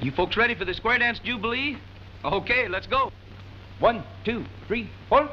You folks ready for the Square Dance Jubilee? Okay, let's go. 1, 2, 3, 4.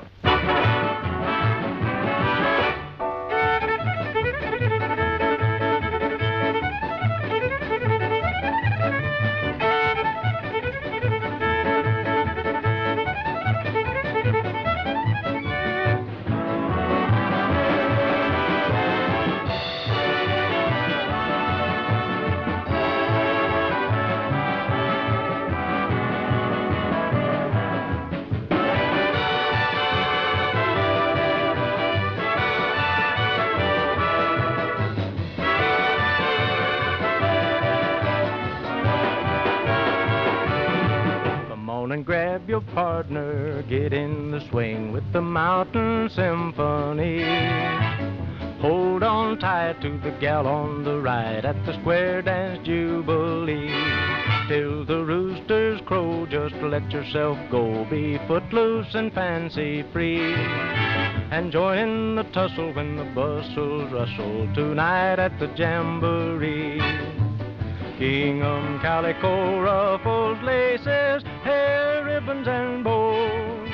And grab your partner, get in the swing with the Mountain Symphony. Hold on tight to the gal on the right at the Square Dance Jubilee. Till the roosters crow, just let yourself go, be footloose and fancy free. And join in the tussle when the bustles rustle tonight at the Jamboree. Gingham, calico, ruffles, laces, hair ribbons and bows,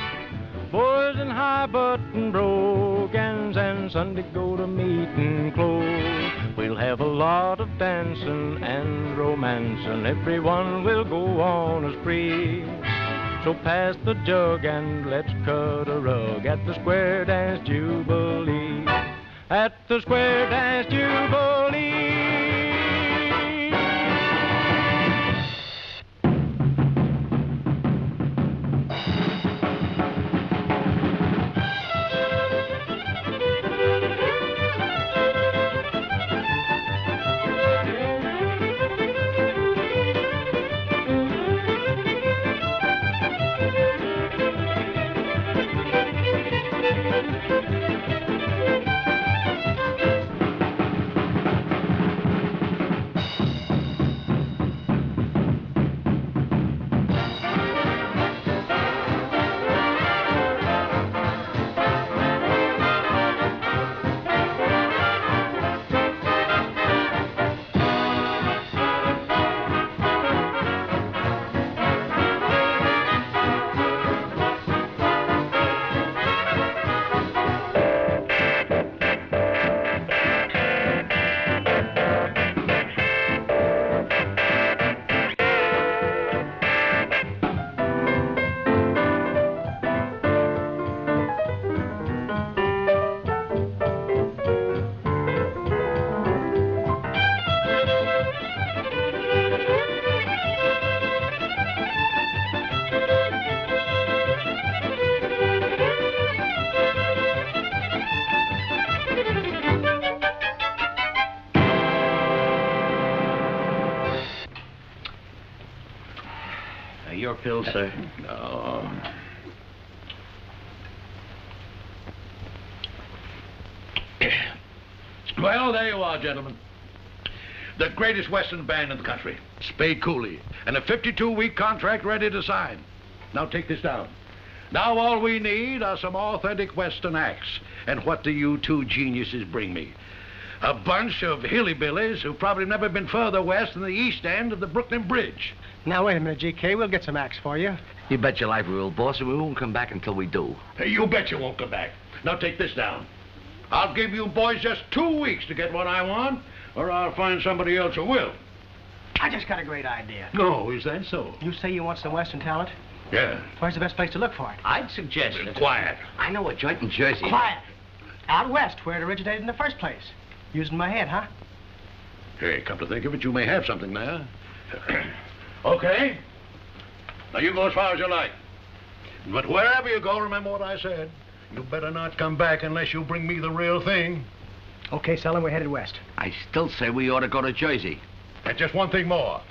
boys in high-button brogans and Sunday go-to-meeting clothes. We'll have a lot of dancing and romancing, everyone will go on a spree. So pass the jug and let's cut a rug at the Square Dance Jubilee. At the Square Dance Jubilee. Your pill, sir. No. Well, there you are, gentlemen. The greatest Western band in the country, Spade Cooley, and a 52-week contract ready to sign. Now take this down. Now all we need are some authentic Western acts. And what do you two geniuses bring me? A bunch of hillbillies who've probably never been further west than the east end of the Brooklyn Bridge. Now, wait a minute, GK. We'll get some acts for you. You bet your life we will, boss, and we won't come back until we do. Hey, you bet you won't come back. Now take this down. I'll give you boys just 2 weeks to get what I want, or I'll find somebody else who will. I just got a great idea. No, is that so? You say you want some Western talent? Yeah. Where's the best place to look for it? I'd suggest Quiet. I know a joint in Jersey. Quiet. Out west, where it originated in the first place. Using my head, huh? Hey, come to think of it, you may have something there. Okay. Now, you go as far as you like. But wherever you go, remember what I said. You better not come back unless you bring me the real thing. Okay, Sullivan, we're headed west. I still say we ought to go to Jersey. And just one thing more.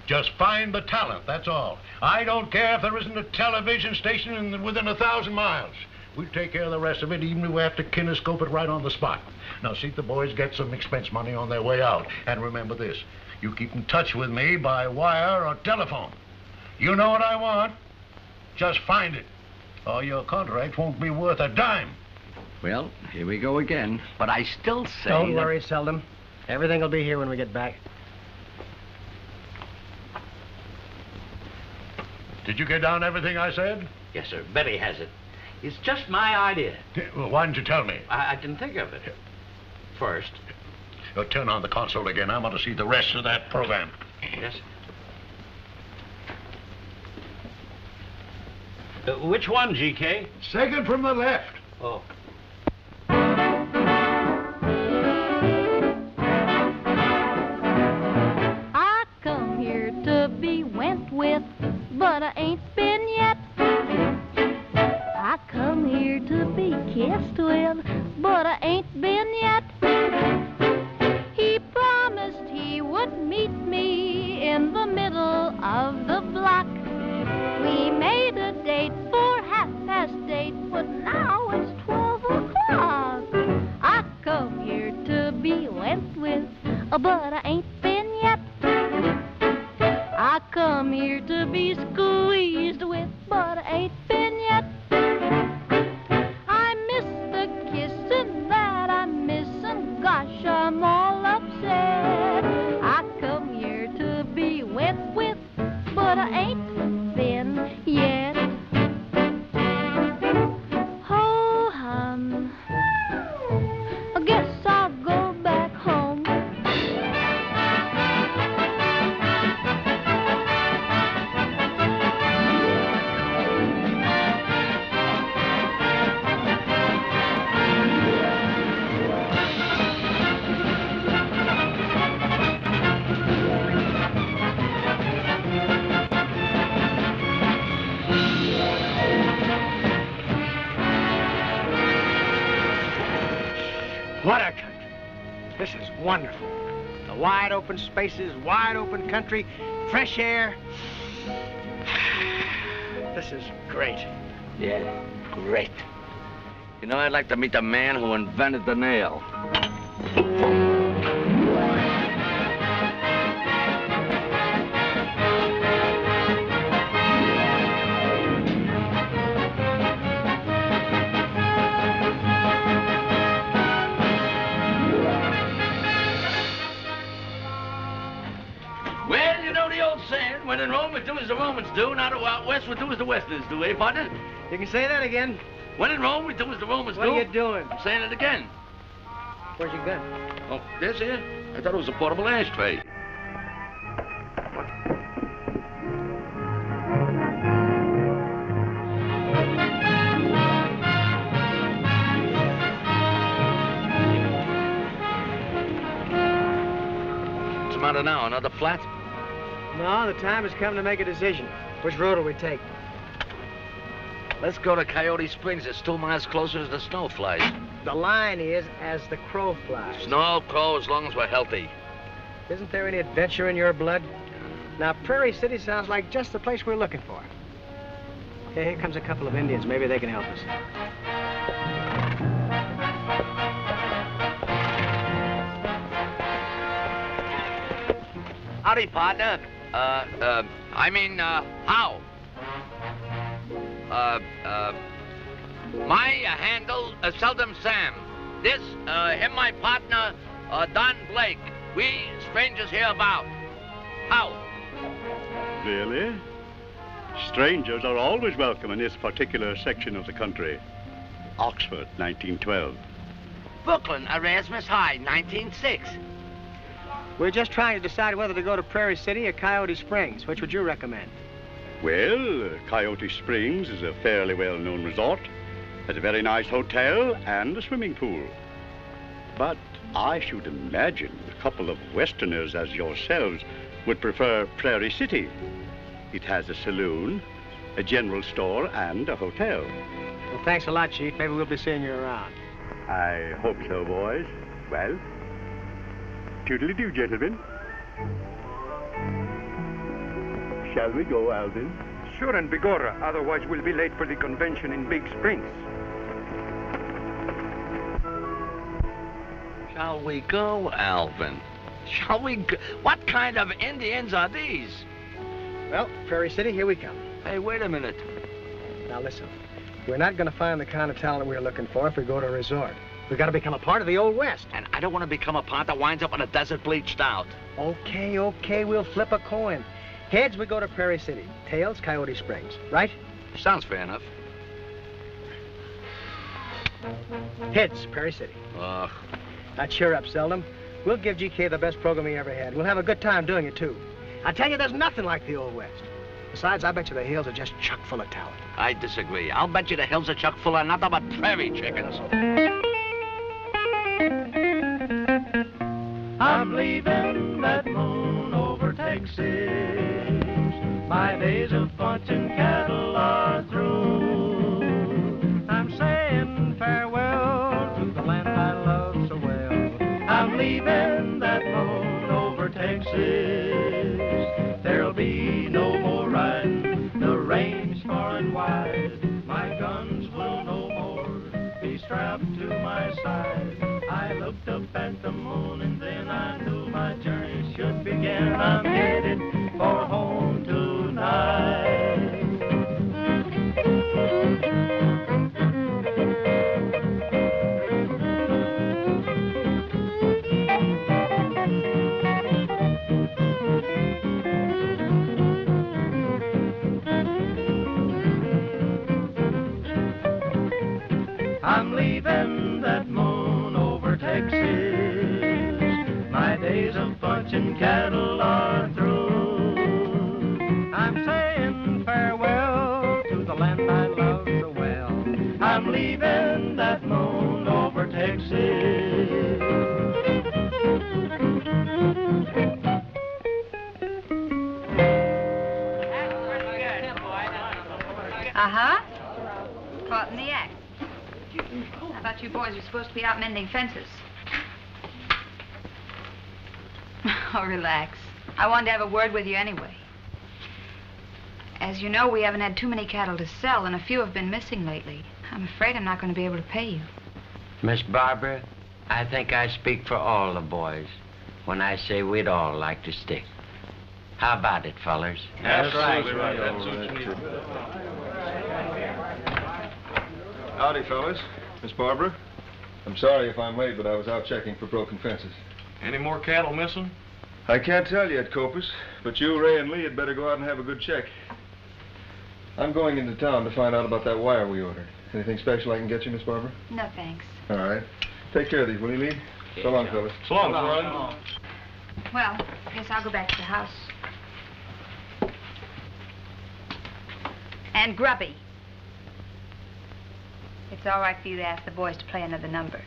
Just find the talent, that's all. I don't care if there isn't a television station within 1,000 miles. We'll take care of the rest of it, even if we have to kinescope it right on the spot. Now, see if the boys get some expense money on their way out. And remember this. You keep in touch with me by wire or telephone. You know what I want. Just find it. Or your contract won't be worth a dime. Well, here we go again. But I still say... Don't worry, Seldom. Everything will be here when we get back. Did you get down everything I said? Yes, sir. Betty has it. It's just my idea. Well, why didn't you tell me? I didn't think of it. First. Turn on the console again. I want to see the rest of that program. Yes. Which one, GK? Second from the left. Oh. I come here to be went with, but I ain't been yet. I come here to be kissed with, but I ain't been yet. He promised he would meet me in the middle of the block. We made a date for 8:30, but now it's 12 o'clock. I come here to be went with, but I ain't been yet. I come here to be squeezed with, but I ain't been yet. I miss the kissing that I miss, and gosh, I'm all upset. I come here to be went with, but I ain't been yet. Oh, hon, I guess I'll go back home. What a country. This is wonderful. The wide open spaces, wide open country, fresh air. This is great. Yeah, great. You know, I'd like to meet the man who invented the nail. Well, you know the old saying, when in Rome, we do as the Romans do, not out west, we do as the Westerners do, eh, partner? You can say that again. When in Rome, we do as the Romans What do. are you doing? I'm saying it again. Where's your gun? Oh, this here? I thought it was a portable ashtray. What's the matter now? Another flat? No, the time has come to make a decision. Which road will we take? Let's go to Coyote Springs. It's 2 miles closer as the snow flies. The line is as the crow flies. Snow, crow, as long as we're healthy. Isn't there any adventure in your blood? Now, Prairie City sounds like just the place we're looking for. Okay, here comes a couple of Indians. Maybe they can help us. Howdy, partner. How? My handle, Seldom Sam. This, him, my partner, Don Blake. We strangers hereabout. How? Really? Strangers are always welcome in this particular section of the country. Oxford, 1912. Brooklyn, Erasmus High, 1906. We're just trying to decide whether to go to Prairie City or Coyote Springs. Which would you recommend? Well, Coyote Springs is a fairly well-known resort. Has a very nice hotel and a swimming pool. But I should imagine a couple of Westerners as yourselves would prefer Prairie City. It has a saloon, a general store, and a hotel. Well, thanks a lot, Chief. Maybe we'll be seeing you around. I hope so, boys. Well, toodly-doo, gentlemen. Shall we go, Alvin? Sure, and Bigorra. Otherwise, we'll be late for the convention in Big Springs. Shall we go, Alvin? Shall we go? What kind of Indians are these? Well, Prairie City, here we come. Hey, wait a minute. Now, listen. We're not going to find the kind of talent we're looking for if we go to a resort. We've got to become a part of the Old West. And I don't want to become a part that winds up in a desert bleached out. Okay, we'll flip a coin. Heads, we go to Prairie City. Tails, Coyote Springs. Right? Sounds fair enough. Heads, Prairie City. Now cheer up, Seldom. We'll give GK the best program he ever had. We'll have a good time doing it, too. I tell you, there's nothing like the Old West. Besides, I bet you the hills are just chock full of talent. I disagree. I'll bet you the hills are chock full of nothing but prairie chickens. I'm leaving that moon over Texas. My days of punching cattle are through. I'm saying farewell to the land I love so well. I'm leaving that moon over Texas. There'll be no more riding the range far and wide. My guns will no more be strapped to my side. I looked up at the moon and then I knew my journey should begin. I'm headed for home tonight. I'm leaving that moon over Texas. My days of punching cattle are through. I'm saying farewell to the land I love so well. I'm leaving that moon over Texas. Caught in the act. I thought you boys were supposed to be out mending fences. Oh, relax. I wanted to have a word with you anyway. As you know, we haven't had too many cattle to sell, and a few have been missing lately. I'm afraid I'm not going to be able to pay you. Miss Barbara, I think I speak for all the boys when I say we'd all like to stick. How about it, fellers? That's right. Howdy, fellas. Miss Barbara. I'm sorry if I'm late, but I was out checking for broken fences. Any more cattle missing? I can't tell you at Copus, but you, Ray, and Lee had better go out and have a good check. I'm going into town to find out about that wire we ordered. Anything special I can get you, Miss Barbara? No, thanks. All right. Take care of these, will you, Lee? So long, fellas. So long, Ron. Well, I guess I'll go back to the house. And Grubby. It's all right for you to ask the boys to play another number.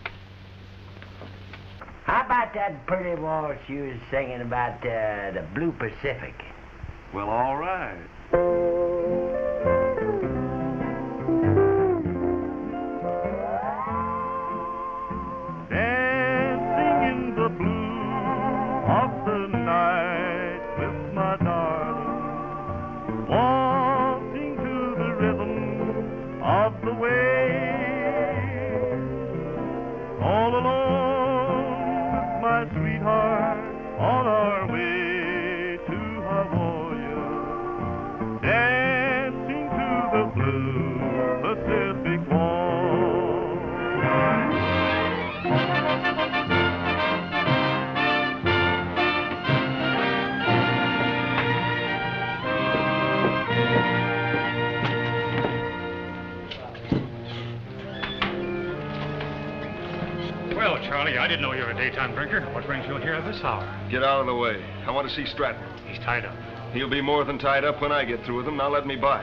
How about that pretty waltz you was singing about the Blue Pacific? Well, all right. Dancing in the blue of the night with my darling, waltzing to the rhythm of the wave, all alone with my sweetheart on our way to Hawaii, dancing to the blue Pacific waltz. Well, Charlie, I didn't know you were a daytime drinker. What brings you here at this hour? Get out of the way. I want to see Stratton. He's tied up. He'll be more than tied up when I get through with him. Now let me by.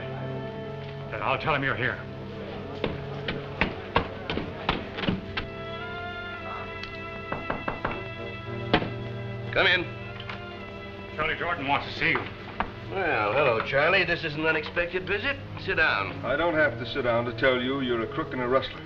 Then I'll tell him you're here. Come in. Charlie Jordan wants to see you. Well, hello, Charlie. This is an unexpected visit. Sit down. I don't have to sit down to tell you you're a crook and a rustler.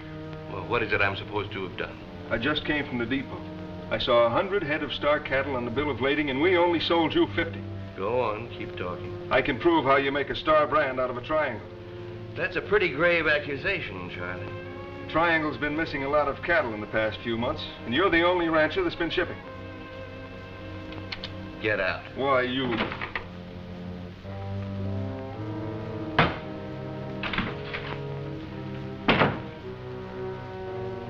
Well, what is it I'm supposed to have done? I just came from the depot. I saw 100 head of star cattle on the bill of lading, and we only sold you 50. Go on, keep talking. I can prove how you make a star brand out of a triangle. That's a pretty grave accusation, Charlie. Triangle's been missing a lot of cattle in the past few months, and you're the only rancher that's been shipping. Get out. Why, you...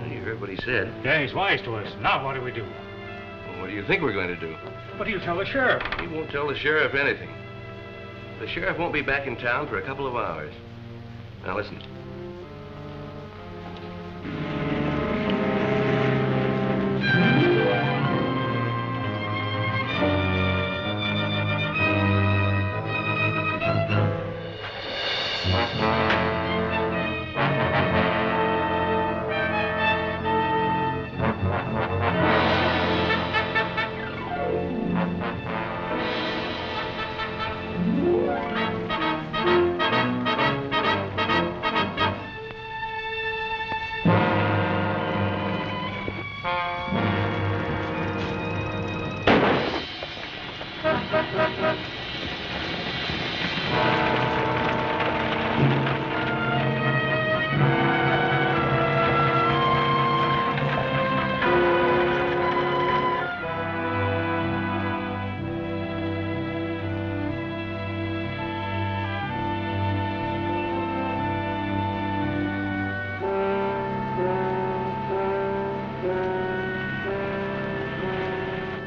You heard what he said. Yeah, he's wise to us. Now what do we do? Well, what do you think we're going to do? What do you tell the sheriff? He won't tell the sheriff anything. The sheriff won't be back in town for a couple of hours. Now listen.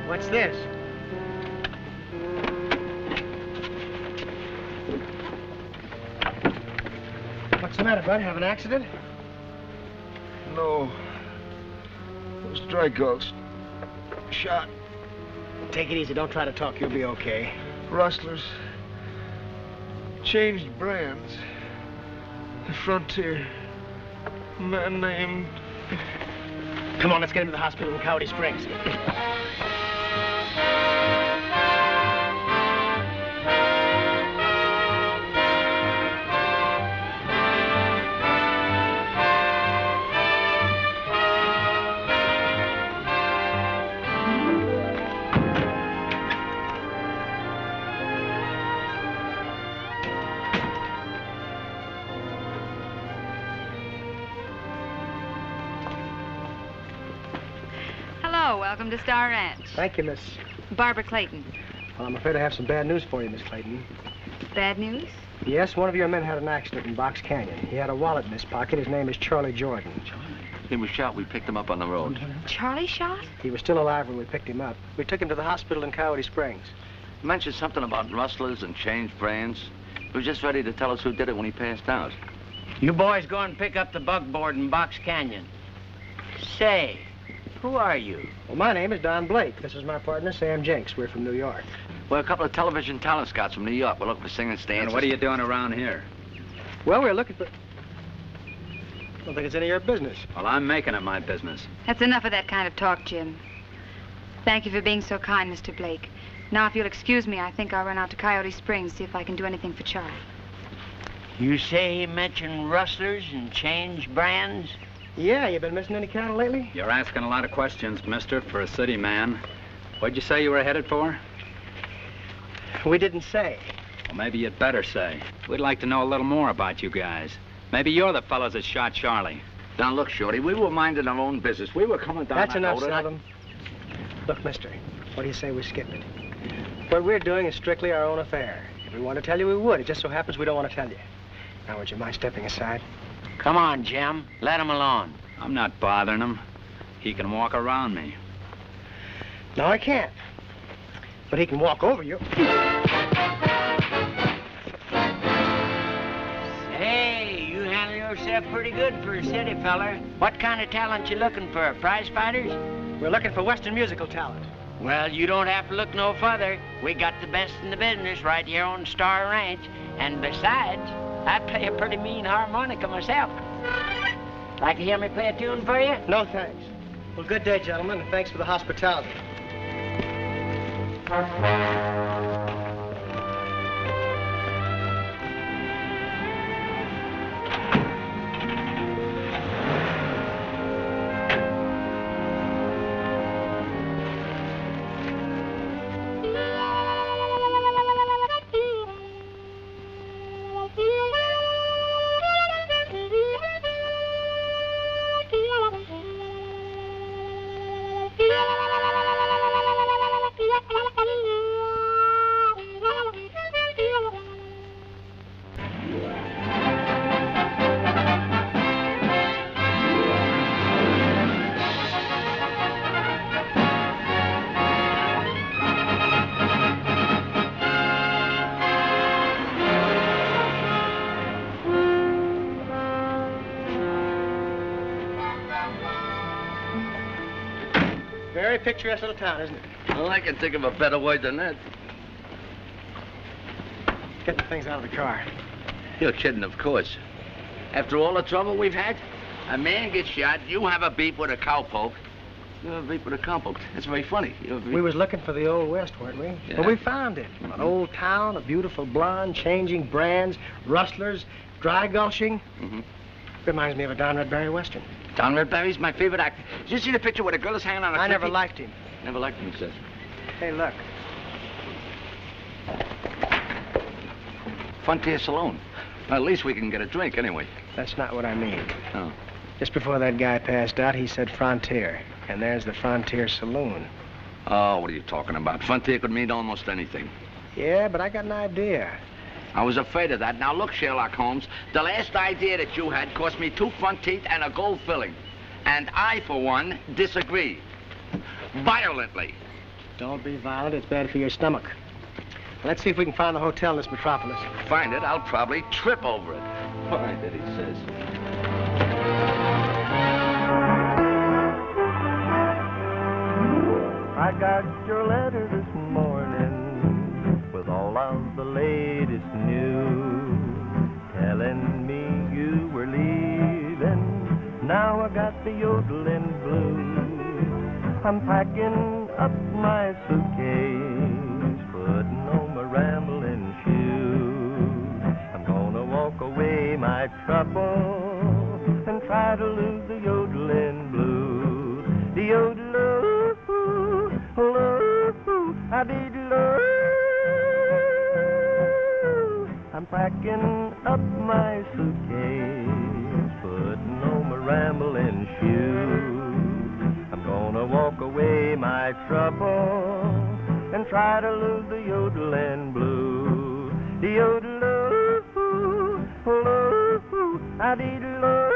What's this? What's the matter, bud? Have an accident? No. Those Drygalls shot. Take it easy. Don't try to talk. You'll be okay. Rustlers. Changed brands. The Frontier. A man named... Come on, let's get him to the hospital in Coyote Springs. Welcome to Star Ranch. Thank you, Miss... Barbara Clayton. Well, I'm afraid I have some bad news for you, Miss Clayton. Bad news? Yes, one of your men had an accident in Box Canyon. He had a wallet in his pocket. His name is Charlie Jordan. He was shot. We picked him up on the road. Charlie shot? He was still alive when we picked him up. We took him to the hospital in Coyote Springs. He mentioned something about rustlers and changed brands. He was just ready to tell us who did it when he passed out. You boys go and pick up the bugboard in Box Canyon. Say, who are you? Well, my name is Don Blake. This is my partner, Sam Jenks. We're from New York. We're a couple of television talent scouts from New York. We're looking for singers, dancers. And what are you doing around here? Well, we're looking for... I don't think it's any of your business. Well, I'm making it my business. That's enough of that kind of talk, Jim. Thank you for being so kind, Mr. Blake. Now, if you'll excuse me, I think I'll run out to Coyote Springs, see if I can do anything for Charlie. You say he mentioned rustlers and changed brands? Yeah, you been missing any cattle lately? You're asking a lot of questions, mister, for a city man. What'd you say you were headed for? We didn't say. Well, maybe you'd better say. We'd like to know a little more about you guys. Maybe you're the fellas that shot Charlie. Now, look, Shorty, we were minding our own business. We were coming down That's that enough, road. Seldom. Look, mister, what do you say we skip it? What we're doing is strictly our own affair. If we want to tell you, we would. It just so happens we don't want to tell you. Now, would you mind stepping aside? Come on, Jim. Let him alone. I'm not bothering him. He can walk around me. No, I can't. But he can walk over you. Hey, you handle yourself pretty good for a city feller. What kind of talent you looking for? Prize fighters? We're looking for Western musical talent. Well, you don't have to look no further. We got the best in the business right here on Star Ranch. And besides, I play a pretty mean harmonica myself. Like to hear me play a tune for you? No, thanks. Well, good day, gentlemen, and thanks for the hospitality. very picturesque little town, isn't it? Well, I can think of a better word than that. Get the things out of the car. You're kidding, of course. After all the trouble we've had, a man gets shot, you have a beef with a cowpoke. You have a beef with a cowpoke. That's very funny. We was looking for the Old West, weren't we? Yeah. Well, we found it. An old town, a beautiful blonde, changing brands, rustlers, dry gulching. Mm-hmm. Reminds me of a Don Redberry Western. Don Redberry's my favorite actor. Did you see the picture where the girl is hanging on a I cliff? never liked him. Never liked him, he says. Hey, look. Frontier Saloon. Well, at least we can get a drink anyway. That's not what I mean. Oh. Just before that guy passed out, he said Frontier. And there's the Frontier Saloon. Oh, what are you talking about? Frontier could mean almost anything. Yeah, but I got an idea. I was afraid of that. Now, look, Sherlock Holmes, the last idea that you had cost me 2 front teeth and a gold filling. And I, for one, disagree. Violently. Don't be violent. It's bad for your stomach. Let's see if we can find the hotel in this metropolis. Find it, I'll probably trip over it. Find it, he says. I got your letter this morning with all of the latest news, telling me you were leaving. Now I got the yodeling blues. I'm packing up my suitcase, putting on my rambling shoes. I'm gonna walk away my trouble and try to lose the yodeling blues. The yodeling. I did love. I'm packing up my suitcase, putting on my rambling shoes. I'm gonna walk away my trouble and try to lose the yodeling blues. The yodeloo, I did love.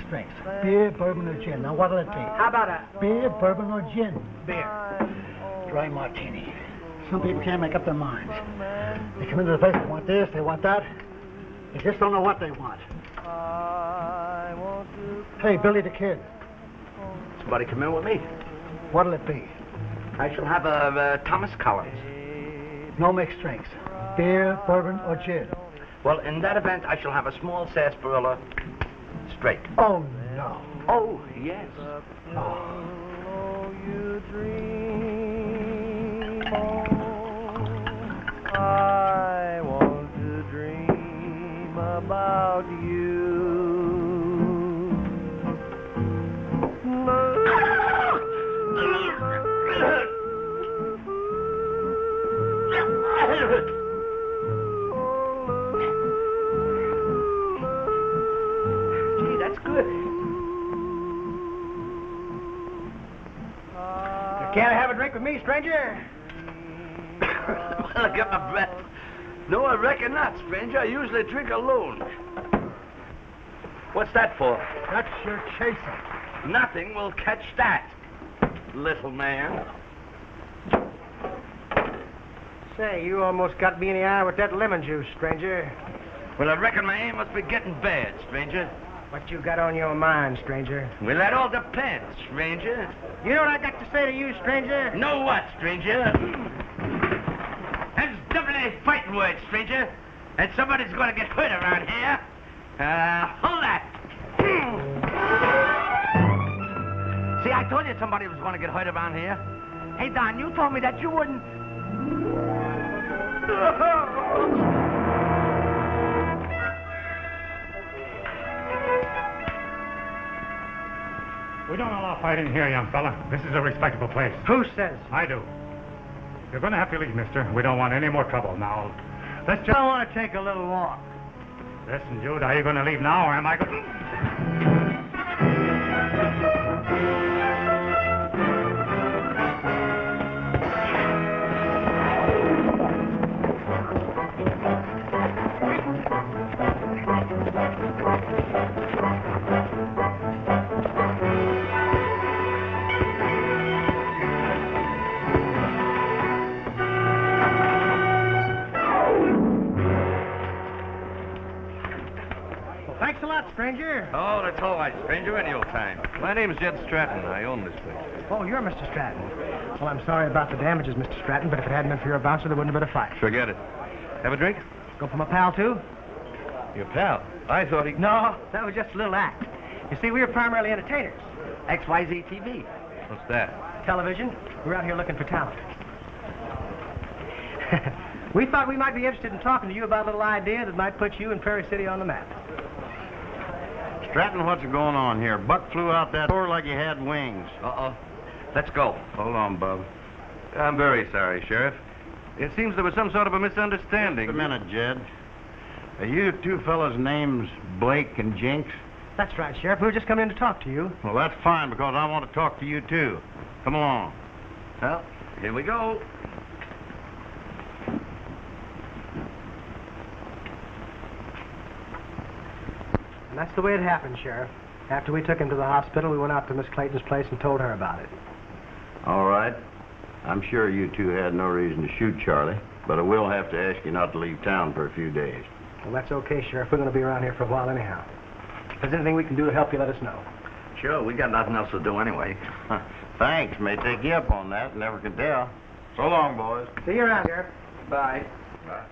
Drinks. Beer, bourbon, or gin. Now, what'll it be? How about a... Beer, bourbon, or gin? Beer. Dry martini. Some people can't make up their minds. They come into the place, they want this, they want that. They just don't know what they want. Hey, Billy the Kid. Somebody come in with me. What'll it be? I shall have a Thomas Collins. No mixed drinks. Beer, bourbon, or gin? Well, in that event, I shall have a small sarsaparilla straight. Oh, no. Oh, yes. Oh. You dream on. I want to dream about you. Gee, that's good. Can't I have a drink with me, stranger? Well, I got my breath. No, I reckon not, stranger. I usually drink alone. What's that for? That's your chaser. Nothing will catch that, little man. Say, you almost got me in the eye with that lemon juice, stranger. Well, I reckon my aim must be getting bad, stranger. What you got on your mind, stranger? Well, that all depends, stranger. You know what I got to say to you, stranger? Know what, stranger? That's definitely fighting words, stranger. And somebody's going to get hurt around here. Hold that. See, I told you somebody was going to get hurt around here. Hey, Don, you told me that you wouldn't... We don't allow stop fighting here, young fella. This is a respectable place. Who says? I do. You're going to have to leave, mister. We don't want any more trouble. Now, let's just... I want to take a little walk. Listen, Jude, are you going to leave now, or am I going to... Thanks a lot, stranger. Oh, that's all right, stranger, any old time. My name's Jed Stratton. I own this place. Oh, you're Mr. Stratton. Well, I'm sorry about the damages, Mr. Stratton, but if it hadn't been for your bouncer, there wouldn't have been a fight. Forget it. Have a drink? Go for my pal, too? Your pal? I thought he... No, that was just a little act. You see, we were primarily entertainers. XYZ TV. What's that? Television. We're out here looking for talent. We thought we might be interested in talking to you about a little idea that might put you and Prairie City on the map. Stratton, what's going on here? Buck flew out that door like he had wings. Uh-oh. Let's go. Hold on, Bub. I'm very sorry, Sheriff. It seems there was some sort of a misunderstanding. Just a minute, Jed. Are you two fellas' names Blake and Jinx? That's right, Sheriff. We were just coming in to talk to you. Well, that's fine, because I want to talk to you, too. Come along. Well, here we go. And that's the way it happened, Sheriff. After we took him to the hospital, we went out to Miss Clayton's place and told her about it. All right. I'm sure you two had no reason to shoot Charlie, but I will have to ask you not to leave town for a few days. Well, that's okay, Sheriff. We're going to be around here for a while anyhow. If there's anything we can do to help you, let us know. Sure, we got nothing else to do anyway. Thanks. May take you up on that. Never can tell. So long, boys. See you around here. Bye. Bye.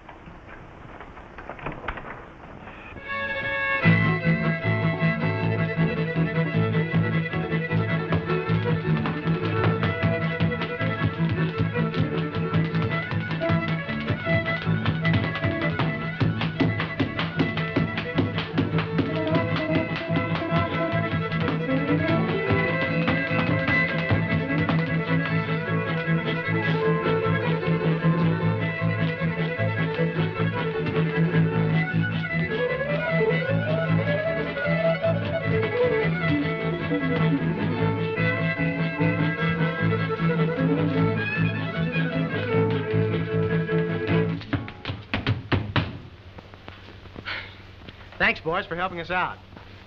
Thanks, boys, for helping us out.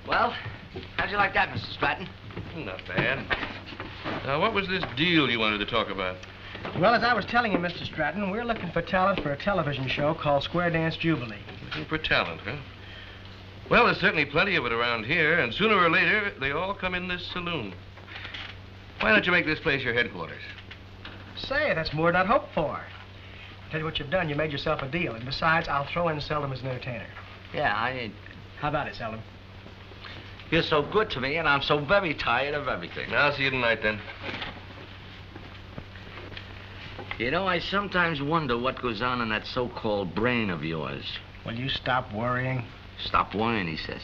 Well, how'd you like that, Mr. Stratton? Not bad. Now, what was this deal you wanted to talk about? Well, as I was telling you, Mr. Stratton, we're looking for talent for a television show called Square Dance Jubilee. Looking for talent, huh? Well, there's certainly plenty of it around here, and sooner or later, they all come in this saloon. Why don't you make this place your headquarters? Say, that's more than I'd hoped for. Tell you what you've done, you made yourself a deal. And besides, I'll throw in Seldom as an entertainer. Yeah, How about it, Seldom? You're so good to me, and I'm so very tired of everything. I'll see you tonight, then. You know, I sometimes wonder what goes on in that so-called brain of yours. Will you stop worrying? Stop worrying, he says.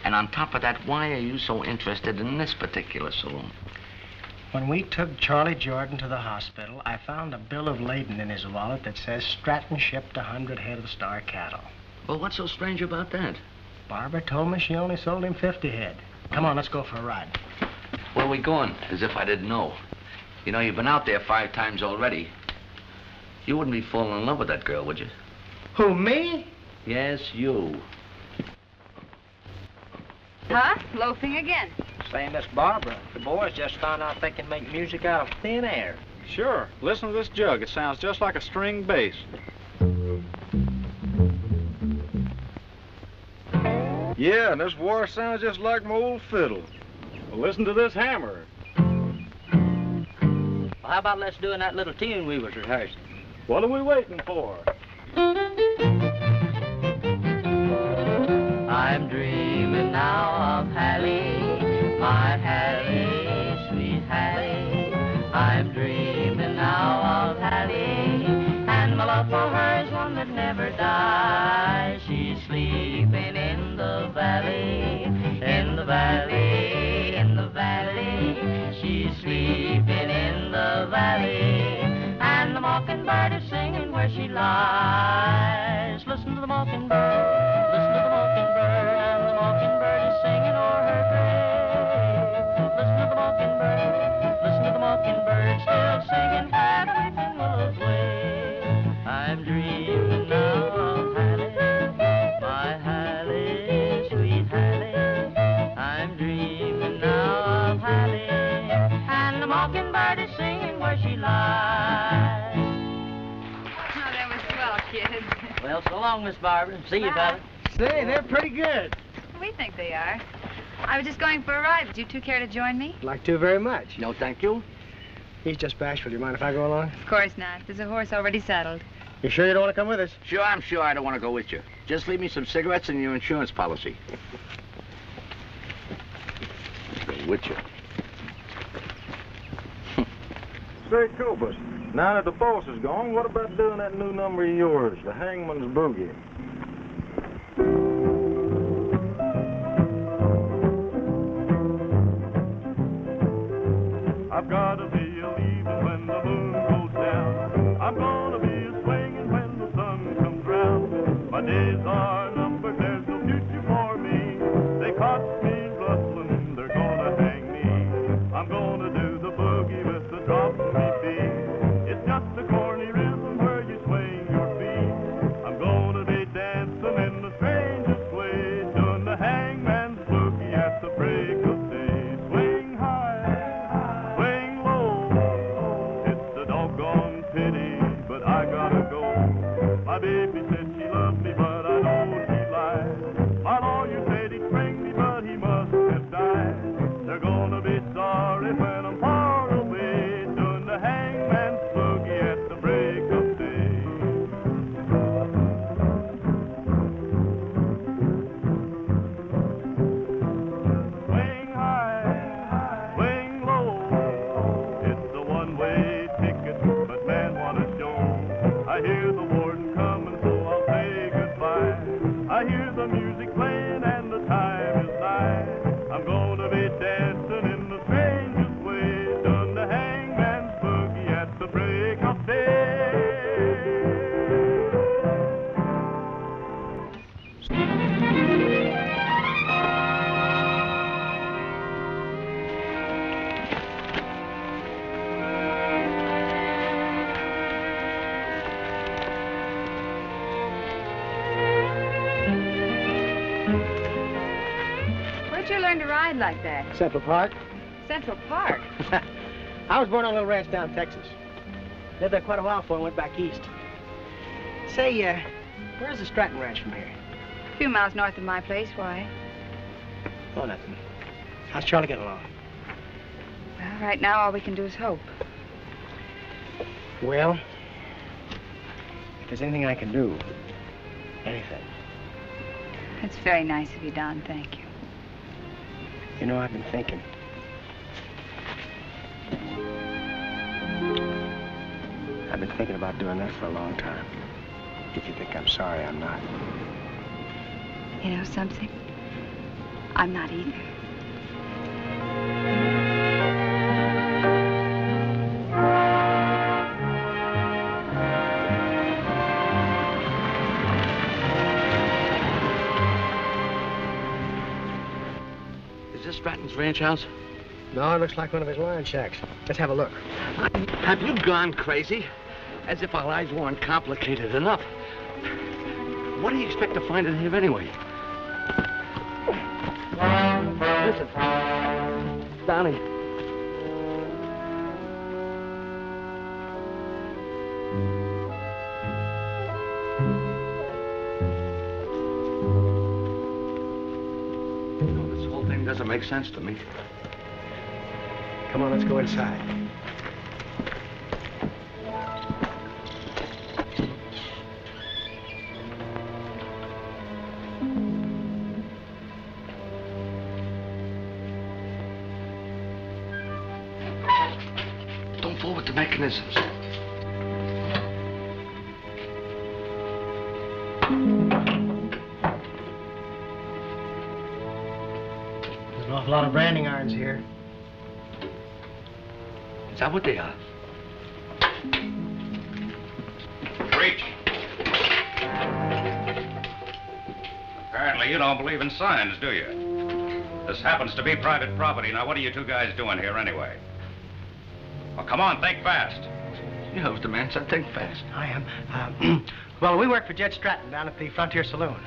And on top of that, why are you so interested in this particular saloon? When we took Charlie Jordan to the hospital, I found a bill of lading in his wallet that says Stratton shipped 100 head of star cattle. Well, what's so strange about that? Barbara told me she only sold him 50 head. Come on, let's go for a ride. Where are we going? As if I didn't know. You know, you've been out there 5 times already. You wouldn't be falling in love with that girl, would you? Who, me? Yes, you. Huh? Loafing again. Say, Miss Barbara, the boys just found out they can make music out of thin air. Sure. Listen to this jug. It sounds just like a string bass. Yeah, and this war sounds just like my old fiddle. Well, listen to this hammer. Well, how about let's do that little tune we was rehearsing? What are we waiting for? I'm dreaming now of Hallie, my Hallie, sweet Hallie. I'm dreaming now of Hallie, and my love for her is one that never dies. She's sleeping in the valley, in the valley, in the valley. mockingbird is singing where she lies. Listen to the mockingbird, listen to the mockingbird, and the mockingbird is singing o'er her grave. Listen to the mockingbird, listen to the mockingbird, still singing at Weeping Willow's way. I'm dreaming now of Hallie, my Hallie, sweet Hallie. I'm dreaming now of Hallie, and the mockingbird is singing where she lies. Oh, that was swell, kid. Well, so long, Miss Barbara. See you, fella. Say, they're pretty good. We think they are. I was just going for a ride. Would you two care to join me? Like to very much. No, thank you. He's just bashful. Do you mind if I go along? Of course not. There's a horse already saddled. You sure you don't want to come with us? Sure, I'm sure I don't want to go with you. Just leave me some cigarettes and your insurance policy. Go with you. Say, Cobus, now that the boss is gone, what about doing that new number of yours, the Hangman's Boogie? I've gotta be a-leaving when the moon goes down. I'm gonna be a-swinging when the sun comes round. My days are numbered, there's no future for me. They caught me rustling, they're gonna hang me. I'm gonna do the boogie with the drop in me feet. It's just a corny rhythm where you swing your feet. I'm gonna be dancing in the strangest way, doing the hangman's boogie at the break of day. Swing high, swing low. It's a doggone pity, but I gotta go. My baby said she loved me, but I know she lied. My lawyer said he'd bring me, but he must have died. They're gonna be sorry when I'm far away, doing the hangman's boogie at the break of day. Swing high, swing low. It's a one-way ticket, but man, what a show. I hear the warden coming, so I'll say goodbye. I hear the music playing and the time is nigh. I'm gonna be dancing in the strangest way, doing the hangman's boogie at the break of day. Where'd you learn to ride like that? Central Park. Central Park? I was born on a little ranch down in Texas. Lived there quite a while before I went back east. Say, where's the Stratton Ranch from here? A few miles north of my place. Why? Oh, nothing. How's Charlie getting along? Well, right now all we can do is hope. Well, if there's anything I can do, anything. That's very nice of you, Don. Thank you. You know, I've been thinking. I've been thinking about doing that for a long time. If you think I'm sorry, I'm not. You know something? I'm not either. Is this Stratton's ranch house? No, it looks like one of his lion shacks. Let's have a look. Have you gone crazy? As if our lives weren't complicated enough. What do you expect to find in here anyway? Listen, Donnie. No, this whole thing doesn't make sense to me. Come on, let's go inside. Don't fool with the mechanisms. There's an awful lot of branding irons here. Is that what they are? Reach. Apparently you don't believe in signs, do you? This happens to be private property. Now, what are you two guys doing here anyway? Well, come on, think fast. You know, Mr. Man, said think fast. I am. Well, we work for Jed Stratton down at the Frontier Saloon.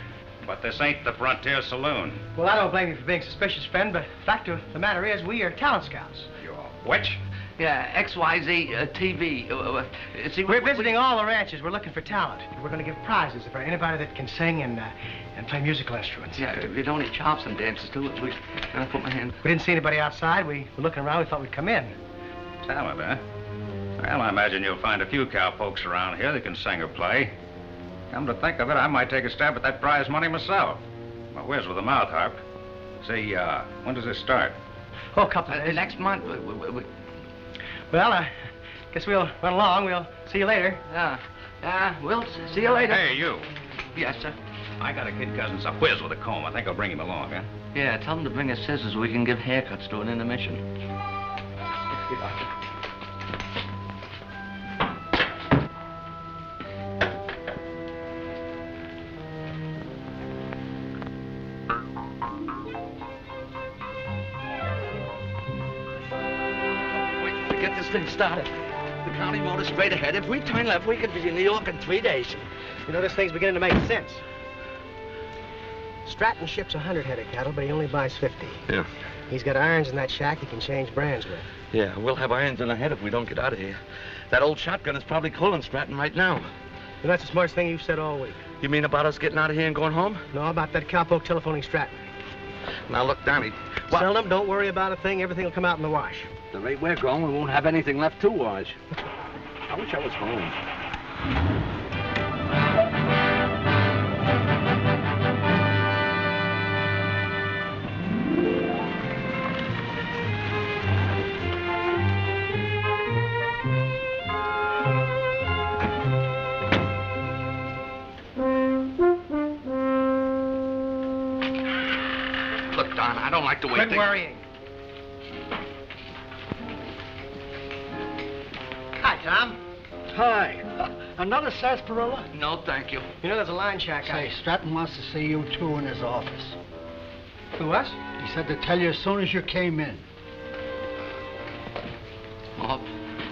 But this ain't the Frontier Saloon. Well, I don't blame you for being suspicious, friend, but the fact of the matter is we are talent scouts. You're which? Yeah, XYZ TV. See, we're visiting all the ranches. We're looking for talent. We're going to give prizes for anybody that can sing and play musical instruments. Yeah, if you don't need chops and dances, too, I'll put my hand. We didn't see anybody outside. We were looking around. We thought we'd come in. Talent, huh? Well, I imagine you'll find a few cowpokes around here that can sing or play. Come to think of it, I might take a stab at that prize money myself. My whiz with a mouth harp. Say, when does this start? Oh, a couple of days. Next month. Well, I guess we'll run along. We'll see you later. We'll see you later. Hey, you. Yes, sir. I got a kid cousin's a whiz with a comb. I think I'll bring him along, huh? Yeah, tell him to bring us scissors. We can give haircuts to an intermission. Get this thing started. The county road is straight ahead. If we turn left, we could be in New York in 3 days. You know, this thing's beginning to make sense. Stratton ships 100 head of cattle, but he only buys 50. Yeah. He's got irons in that shack he can change brands with. Yeah, we'll have irons in our head if we don't get out of here. That old shotgun is probably calling Stratton right now. And that's the smartest thing you've said all week. You mean about us getting out of here and going home? No, about that cowpoke telephoning Stratton. Now, look, Donnie. Seldom, don't worry about a thing. Everything will come out in the wash. The rate we're going, we won't have anything left to wash. I wish I was home. Look, Don, I don't like the way Quit worrying. Hi, Tom. Hi. Another sarsaparilla? No, thank you. You know, there's a line shack out Say, here. Stratton wants to see you two in his office. Who, us? He said to tell you as soon as you came in. Oh,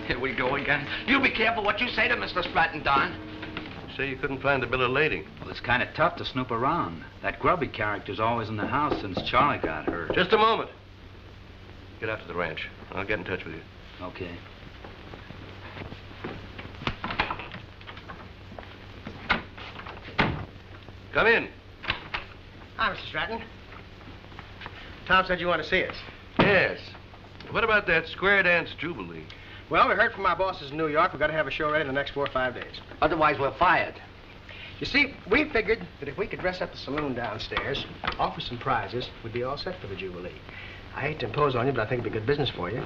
here we go again. You be careful what you say to Mr. Stratton, Don. You say you couldn't find the bill of lading. Well, it's kind of tough to snoop around. That grubby character's always in the house since Charlie got hurt. Just a moment. Get out to the ranch. I'll get in touch with you. Okay. Come in. Hi, Mr. Stratton. Tom said you want to see us. Yes. What about that square dance jubilee? Well, we heard from our bosses in New York. We've got to have a show ready in the next 4 or 5 days. Otherwise, we're fired. You see, we figured that if we could dress up the saloon downstairs, offer some prizes, we'd be all set for the Jubilee. I hate to impose on you, but I think it'd be good business for you.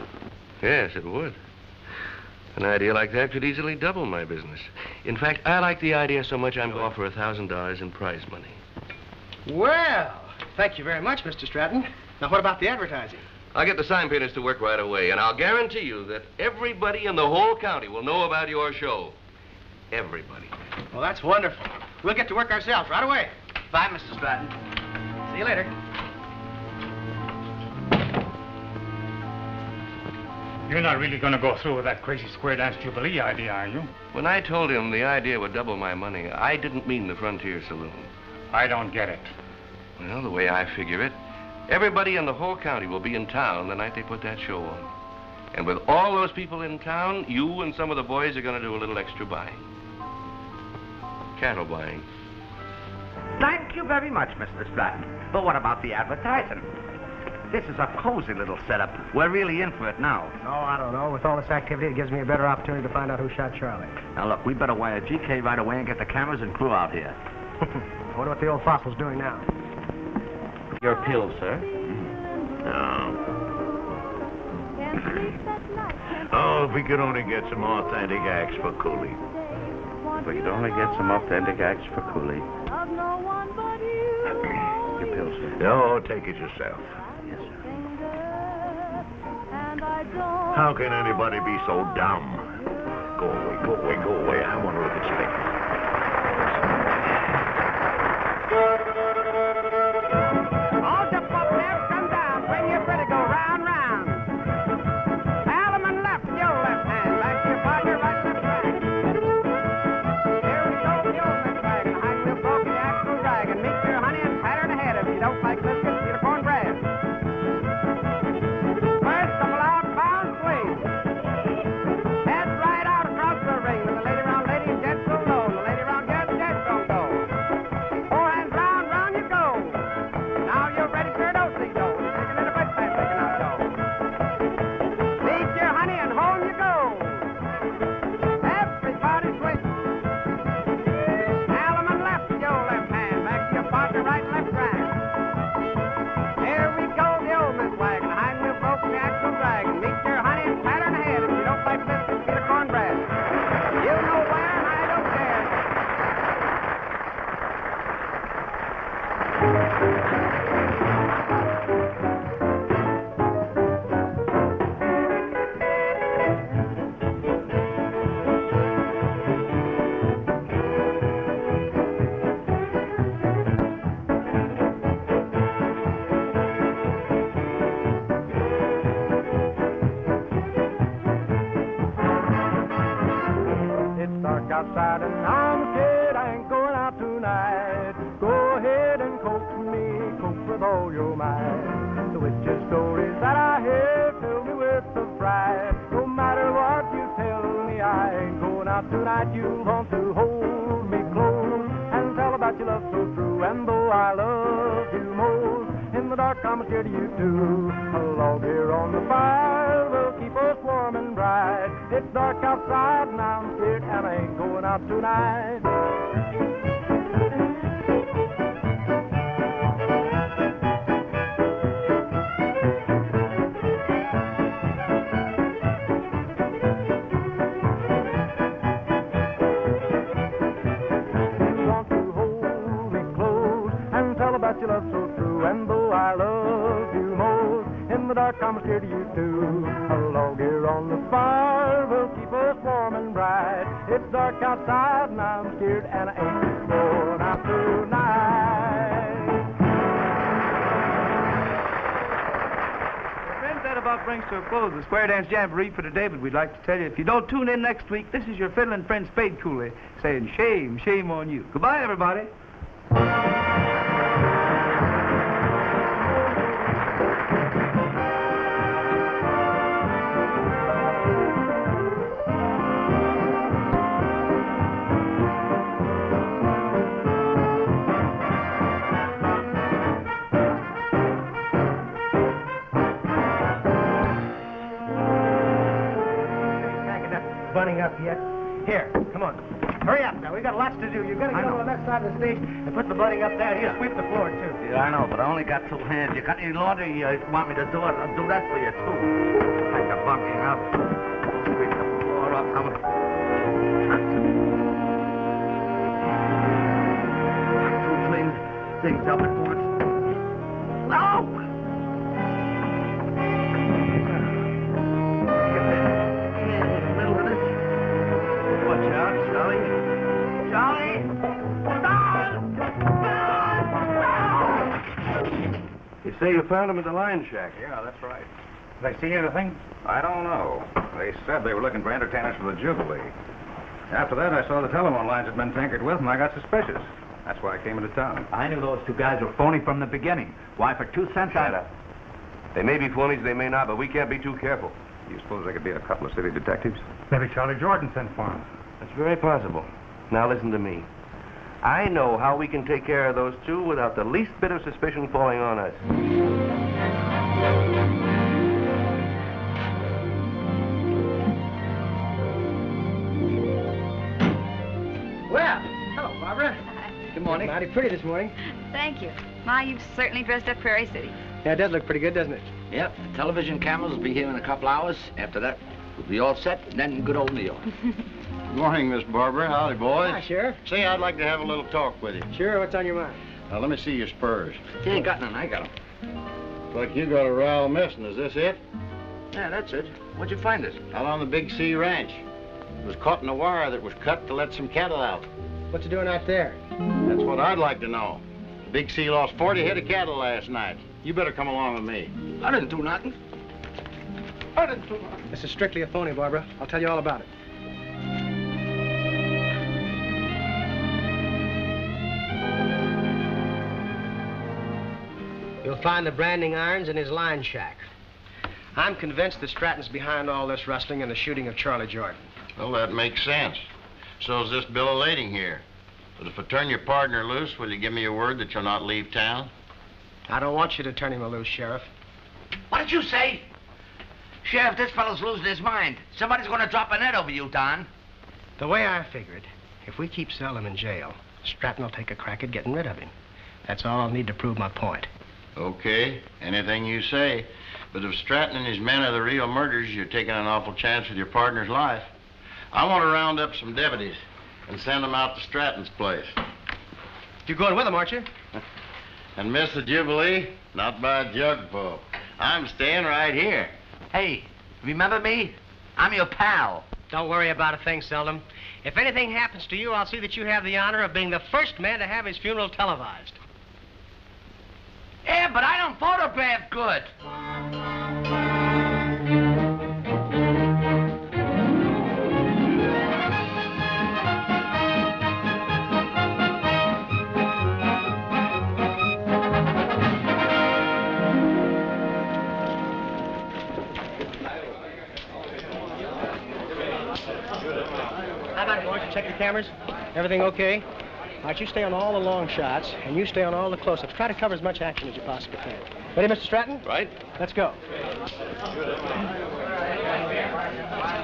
Yes, it would. An idea like that could easily double my business. In fact, I like the idea so much I'm going to offer $1,000 in prize money. Well, thank you very much, Mr. Stratton. Now, what about the advertising? I'll get the sign painters to work right away, and I'll guarantee you that everybody in the whole county will know about your show. Everybody. Well, that's wonderful. We'll get to work ourselves right away. Bye, Mr. Stratton. See you later. You're not really going to go through with that crazy square dance jubilee idea, are you? When I told him the idea would double my money, I didn't mean the Frontier Saloon. I don't get it. Well, the way I figure it, everybody in the whole county will be in town the night they put that show on. And with all those people in town, you and some of the boys are going to do a little extra buying. Cattle buying. Thank you very much, Mr. Stratton. But what about the advertising? This is a cozy little setup. We're really in for it now. No, I don't know. With all this activity, it gives me a better opportunity to find out who shot Charlie. Now, look, we better wire GK right away and get the cameras and crew out here. I wonder what the old fossil's doing now. Your pills, sir? Oh, if we could only get some authentic acts for Cooley. If we could only get some authentic acts for Cooley. Your pills, sir? Oh, take it yourself. Yes, sir. How can anybody be so dumb? Go away, go away, go away. I want to look at Spec. tonight, you'll want to hold me close and tell about your love so true. And though I love you most, in the dark I'm scared of you too. A log here on the fire will keep us warm and bright. It's dark outside and I'm scared and I ain't going out tonight. Your love so true, and though I love you most, in the dark I'm scared of you too. A log here on the fire will keep us warm and bright. It's dark outside and I'm scared and I ain't going out tonight. Friends, that about brings to a close the Square Dance Jamboree for today, but we'd like to tell you, if you don't tune in next week, this is your fiddling friend Spade Cooley saying shame, shame on you. Goodbye, everybody. Bunning up yet? Here, come on. Hurry up now. We got lots to do. You're going to get over on that side of the stage and put the bunning up there. Here, sweep the floor, too. Yeah, I know, but I only got 2 hands. You got any laundry you want me to do it? I'll do that for you, too. Take the bunking up. Sweep the floor up. Come on. Two things up at once. No! You say you found him at the line shack? Yeah, that's right. Did they see anything? I don't know. They said they were looking for entertainers for the Jubilee. After that, I saw the telephone lines had been tinkered with, and I got suspicious. That's why I came into town. I knew those 2 guys were phony from the beginning. Why, for 2 cents, Shut up. They may be phonies, they may not, but we can't be too careful. You suppose they could be a couple of city detectives? Maybe Charlie Jordan sent for him. That's very possible. Now listen to me. I know how we can take care of those 2 without the least bit of suspicion falling on us. Well, hello, Barbara. Good morning. Mighty pretty this morning. Thank you. Ma, you've certainly dressed up Prairie City. Yeah, it does look pretty good, doesn't it? Yep, the television cameras will be here in a couple hours. After that, we'll be all set, and then good old New York. Good morning, Miss Barbara. Howdy, boys. Hi, Sheriff. Say, I'd like to have a little talk with you. Sure, what's on your mind? Now, let me see your spurs. He ain't got none, I got them. Looks like you got a row missing. Is this it? Yeah, that's it. Where'd you find it? Out on the Big C Ranch. It was caught in a wire that was cut to let some cattle out. What you doing out there? That's what I'd like to know. Big C lost 40 head of cattle last night. You better come along with me. I didn't do nothing. I didn't do nothing. This is strictly a phony, Barbara. I'll tell you all about it. You'll find the branding irons in his line shack. I'm convinced that Stratton's behind all this rustling and the shooting of Charlie Jordan. Well, that makes sense. So's this bill of lading here. But if I turn your partner loose, will you give me your word that you'll not leave town? I don't want you to turn him loose, Sheriff. What did you say? Sheriff, this fellow's losing his mind. Somebody's going to drop a net over you, Don. The way I figured, if we keep Seldom in jail, Stratton will take a crack at getting rid of him. That's all I'll need to prove my point. Okay, anything you say. But if Stratton and his men are the real murderers, you're taking an awful chance with your partner's life. I want to round up some deputies and send them out to Stratton's place. You're going with them, aren't you? And miss the Jubilee? Not by a jug full. I'm staying right here. Hey, remember me? I'm your pal. Don't worry about a thing, Seldom. If anything happens to you, I'll see that you have the honor of being the first man to have his funeral televised. Yeah, but I don't photograph good. How about it, the cameras? Everything okay? All right, you stay on all the long shots, and you stay on all the close-ups. Try to cover as much action as you possibly can. Ready, Mr. Stratton? Right. Let's go.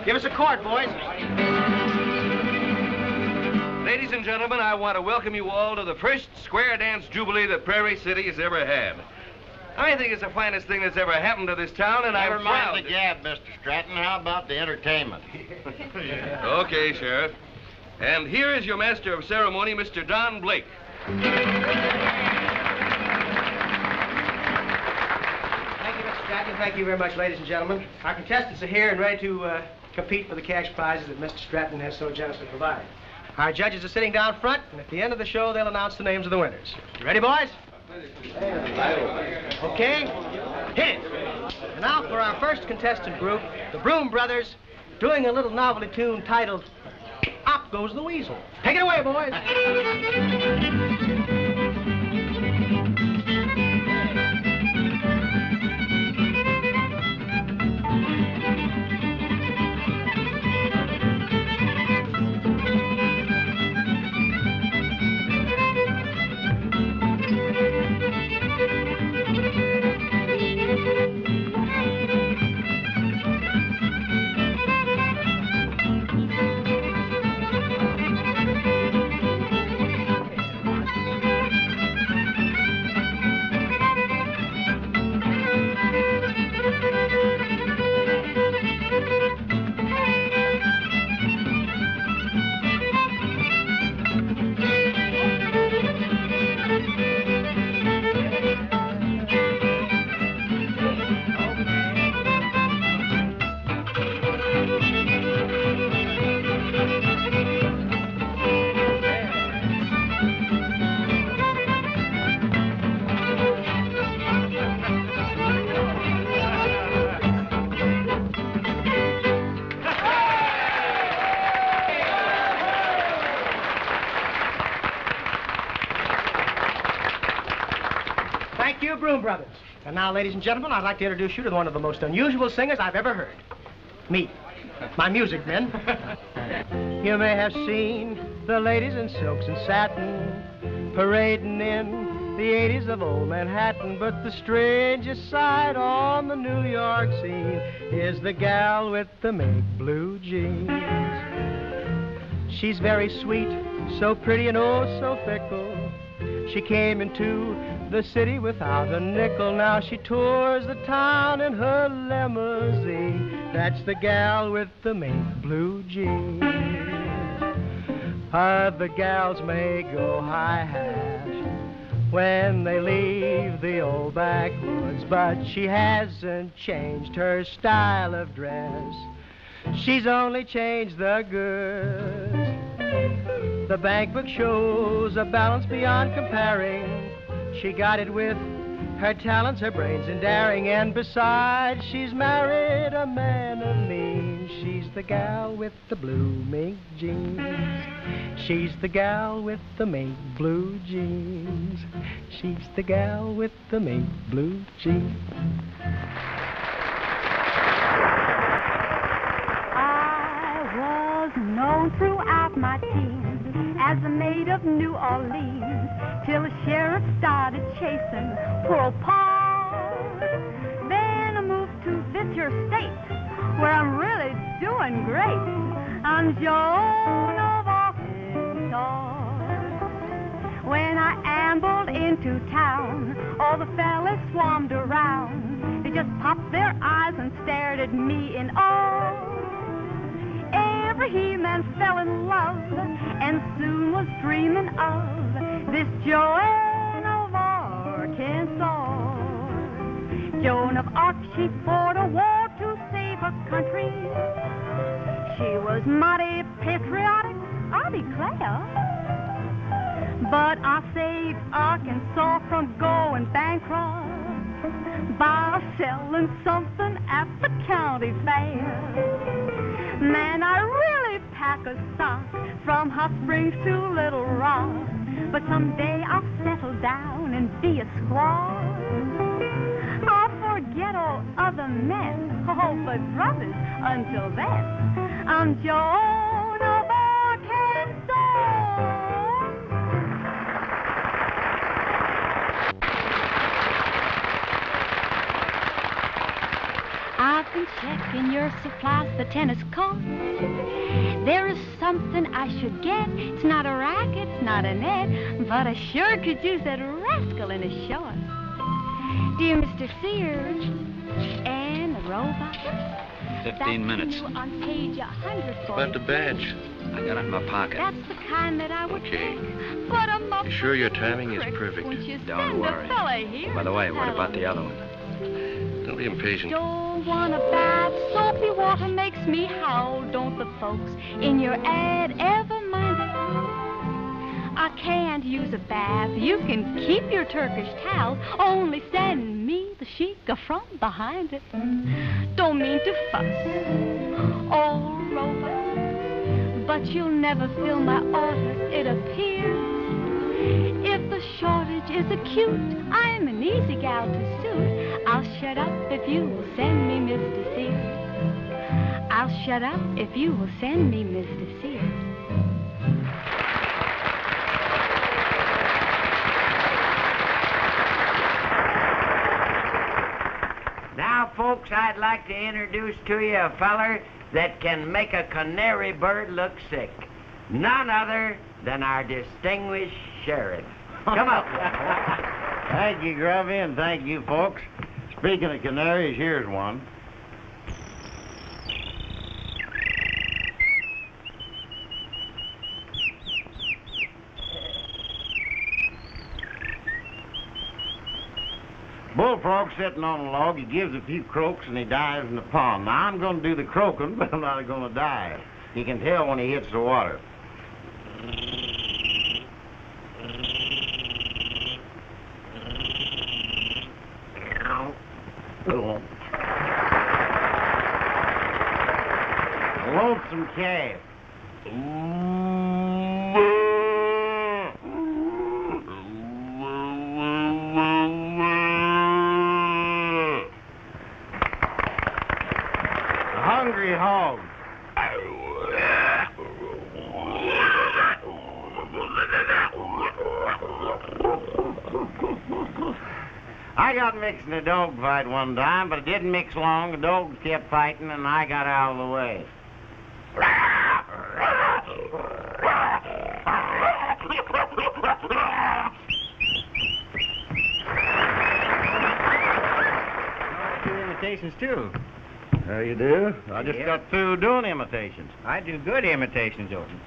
Give us a chord, boys. Ladies and gentlemen, I want to welcome you all to the first square dance jubilee that Prairie City has ever had. I think it's the finest thing that's ever happened to this town, and Never I'm mind proud. the gab, Mr. Stratton. How about the entertainment? Okay, Sheriff. And here is your master of ceremony, Mr. Don Blake. Thank you, Mr. Stratton. Thank you very much, ladies and gentlemen. Our contestants are here and ready to compete for the cash prizes that Mr. Stratton has so generously provided. Our judges are sitting down front, and at the end of the show, they'll announce the names of the winners. You ready, boys? Okay, hit it. And now for our first contestant group, the Broom Brothers, doing a little novelty tune titled Up Goes the Weasel. Take it away, boys. Thank you, Broom Brothers. And now, ladies and gentlemen, I'd like to introduce you to one of the most unusual singers I've ever heard. Me. My music men. You may have seen the ladies in silks and satin parading in the 80s of old Manhattan, but the strangest sight on the New York scene is the gal with the mink blue jeans. She's very sweet, so pretty and oh so fickle. She came into the city without a nickel. Now she tours the town in her limousine. That's the gal with the mink blue jeans. Other gals may go hi-hat when they leave the old backwoods, but she hasn't changed her style of dress. She's only changed the goods. The bank book shows a balance beyond comparing. She got it with her talents, her brains, and daring. And besides, she's married a man of means. She's the gal with the blue mink jeans. She's the gal with the mink blue jeans. She's the gal with the mink blue jeans. I was known throughout my teens as a maid of New Orleans, till the sheriff started chasing poor old Paul. Then I moved to this here state, where I'm really doing great. I'm Joan of Arkansas. When I ambled into town, all the fellas swarmed around. They just popped their eyes and stared at me in awe. Every he-man fell in love and soon was dreaming of this Joan of Arkansas. Joan of Arc, she fought a war to save her country. She was mighty patriotic, I declare. But I saved Arkansas from going bankrupt by selling something at the county fair. Man, I really pack a sock from Hot Springs to Little Rock. But someday I'll settle down and be a squaw. I'll forget all other men, oh, but brothers, until then, I'm Joan of Arkansas. checking your supplies for tennis court. There is something I should get. It's not a racket, it's not a net, but I sure could use that rascal in a short. Dear Mr. Sears and the robot. 15 minutes. That's you on page 100 for About the badge. I got it in my pocket. That's the kind that I would Okay. take. But I'm up You sure your timing is perfect? Don't worry. By the way, what about the other one? Don't be impatient. Don't want a bath. Soapy water makes me howl. Don't the folks in your ad ever mind it? I can't use a bath. You can keep your Turkish towel. Only send me the shika from behind it. Don't mean to fuss, old robot, but you'll never fill my orders, it appears. If the shortage is acute, I'm an easy gal to suit. I'll shut up if you will send me Mr. Sears. I'll shut up if you will send me Mr. Sears. Now, folks, I'd like to introduce to you a feller that can make a canary bird look sick. None other than our distinguished sheriff. Come up. Thank you, Grumpy, and thank you, folks. Speaking of canaries, here's one. Bullfrog sitting on a log, he gives a few croaks and he dives in the pond. Now, I'm going to do the croaking, but I'm not going to dive. You can tell when he hits the water. Lonesome calf. Hungry hog. I got mixed in a dog fight one time, but it didn't mix long. The dogs kept fighting, and I got out of the way. I do imitations, too. You do? I just Yeah. got through doing imitations. I do good imitations, Orton.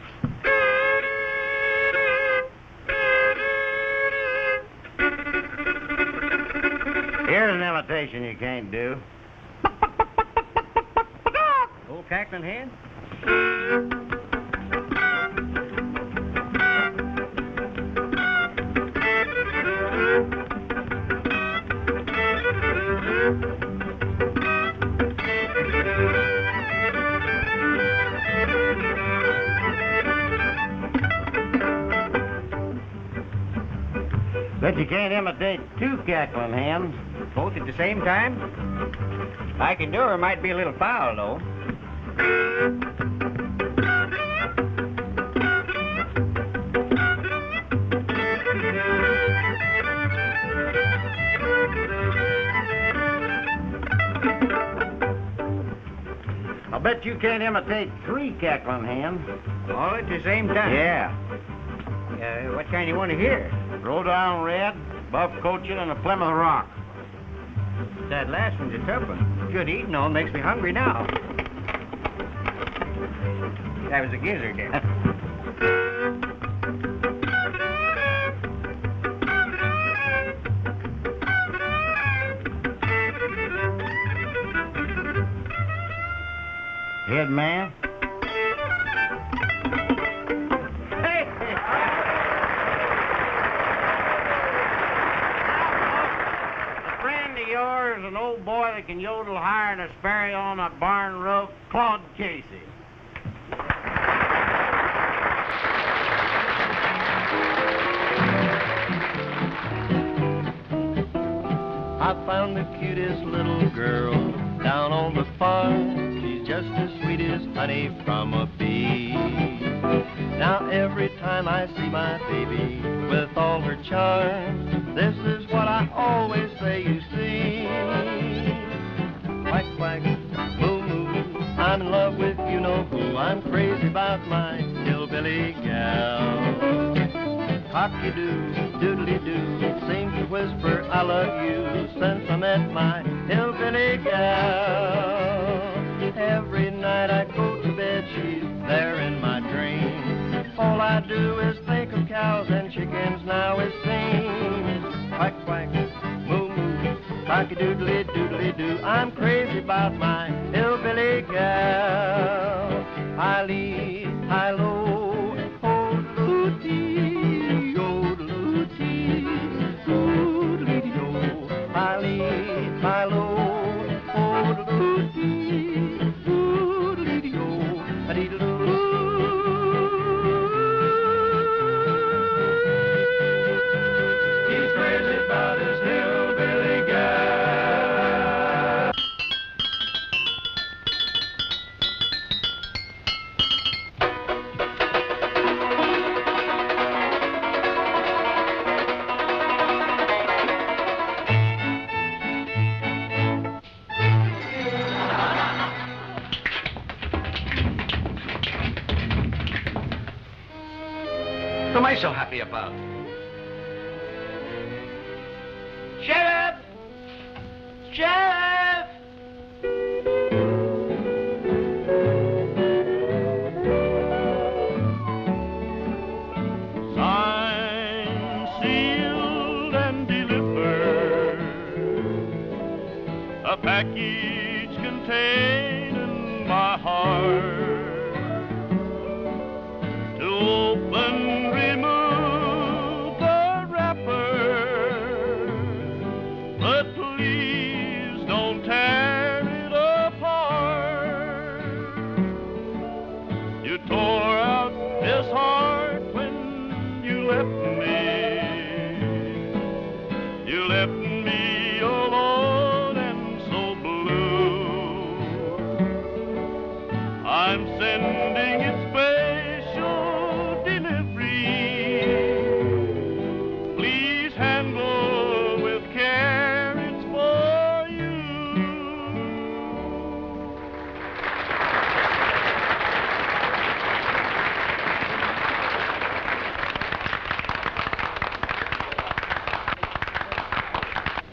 Here's an imitation you can't do. Old cackling hen? Bet you can't imitate two cackling hens. Both at the same time? I can do her. Might be a little foul, though. I'll bet you can't imitate three cackling hens. All at the same time? Yeah. What kind you want to hear? Rhode Island Red, Buff Cochin, and a Plymouth Rock. That last one's a tough one. Good eating on makes me hungry now. That was a gizzard there. Head man? Yours, an old boy that can yodel higher than a sparrow on a barn roof, Claude Casey. I found the cutest little girl down on the farm. She's just as sweet as honey from a bee. Now every time I see my baby with all her charms, this is what I always say, you see. Quack, quack, about my hillbilly gal. Cocky-doo, doodly-doo, seems to whisper I love you since I met my hillbilly gal. Every night I go to bed, she's there in my dreams. All I do is think of cows and chickens now it seems. Quack, quack, moo, moo, cocky-doodly, doodly-doo. I'm crazy about my hillbilly gal. Hi-lee, hi-lo, ho-doo-dee, yo-doo-dee, doo-dee-dee-do. Hi-lee, hi-lo, ho-doo-dee, doo-dee-dee-do, a-dee-doo-doo. He's crazy about his hillbilly gal. What am I so happy about? Sheriff! Sheriff! Signed, sealed, and delivered. A package containing my heart. To open, remove the wrapper, but please don't tear it apart. You tore out this heart when you left me. You left me alone and so blue. I'm sending it special delivery. Please handle with care, it's for you.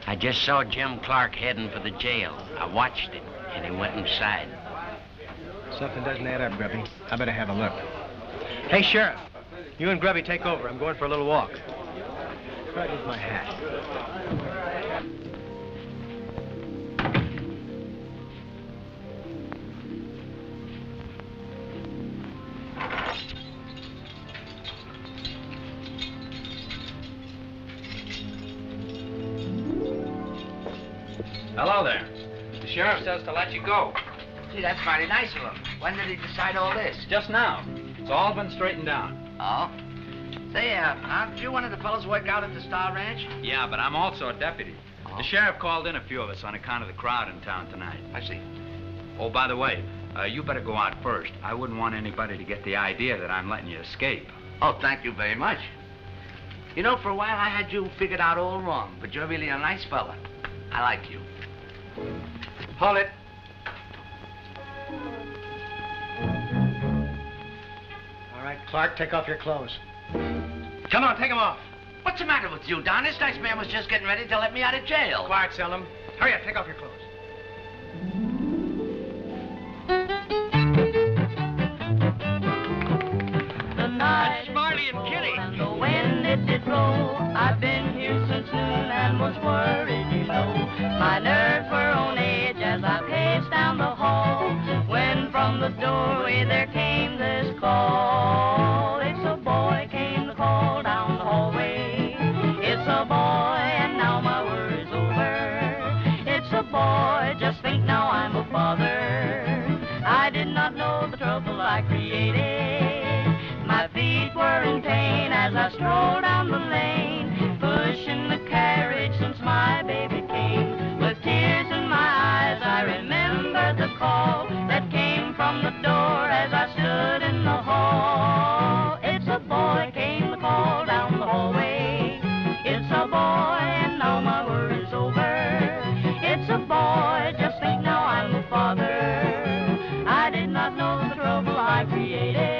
I just saw Jim Clark heading for the jail. I watched him, and he went inside. Something doesn't add up, Grubby. I better have a look. Hey, Sheriff. You and Grubby take over. I'm going for a little walk. Right with my hat. Hello there. The sheriff says to let you go. Gee, that's mighty nice of him. When did he decide all this? Just now. It's all been straightened out. Oh? Say, aren't you one of the fellows who work out at the Star Ranch? Yeah, but I'm also a deputy. The sheriff called in a few of us on account of the crowd in town tonight. I see. Oh, by the way, you better go out first. I wouldn't want anybody to get the idea that I'm letting you escape. Oh, thank you very much. You know, for a while I had you figured out all wrong, but you're really a nice fella. I like you. Hold it. All right, Clark, take off your clothes. Come on, take them off. What's the matter with you, Don? This nice man was just getting ready to let me out of jail. Quiet, Seldom. Hurry up, take off your clothes. The night Marley and Kitty. And the wind it did blow. I've been here since noon and was worried, you know. My nerves were on edge as I paced down the hall. When from the doorway there came this call. It's a boy, came the call down the hallway. It's a boy, and now my worry's over. It's a boy, just think now I'm a father. I did not know the trouble I created. My feet were in pain as I strolled down the lane, pushing the carriage since my baby came. With tears in my eyes, I remember the call that came from the door as I stood in the hall. It's a boy, came the call down the hallway. It's a boy, and now my worry's over. It's a boy, just think now I'm a father. I did not know the trouble I created.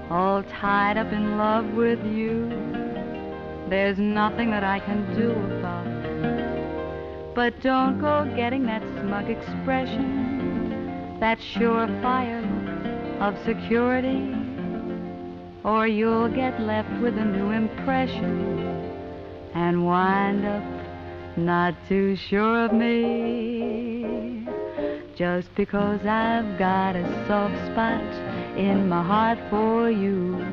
all tied up in love with you. There's nothing that I can do about it. But don't go getting that smug expression, that surefire look of security, or you'll get left with a new impression and wind up not too sure of me. Just because I've got a soft spot in my heart for you,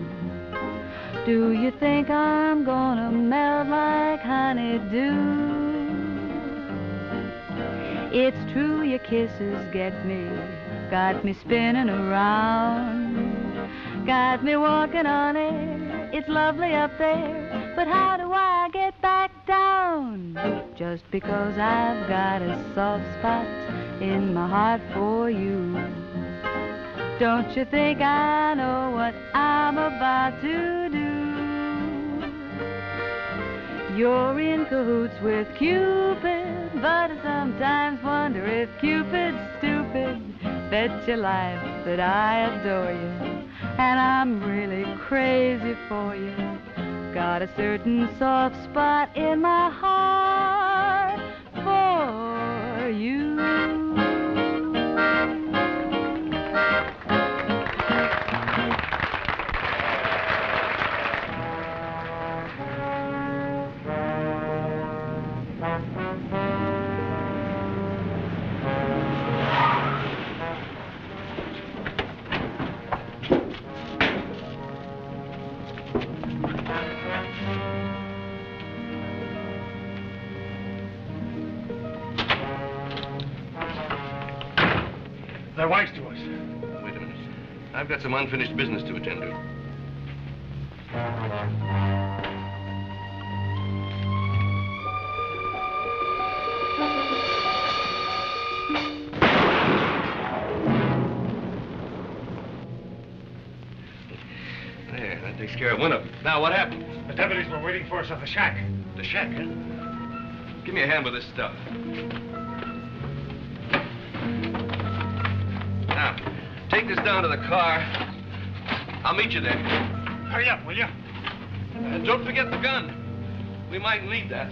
do you think I'm gonna melt like honeydew? It's true your kisses got me spinning around, got me walking on air. It's lovely up there, but how do I get back down? Just because I've got a soft spot in my heart for you. Don't you think I know what I'm about to do? You're in cahoots with Cupid, but I sometimes wonder if Cupid's stupid. Bet your life that I adore you, and I'm really crazy for you. Got a certain soft spot in my heart for you. They're wise to us. Wait a minute. I've got some unfinished business to attend to. There, that takes care of one of them. Now, what happened? The deputies were waiting for us at the shack. The shack, huh? Give me a hand with this stuff. Now, take this down to the car. I'll meet you there. Hurry up, will you? Don't forget the gun. We might need that.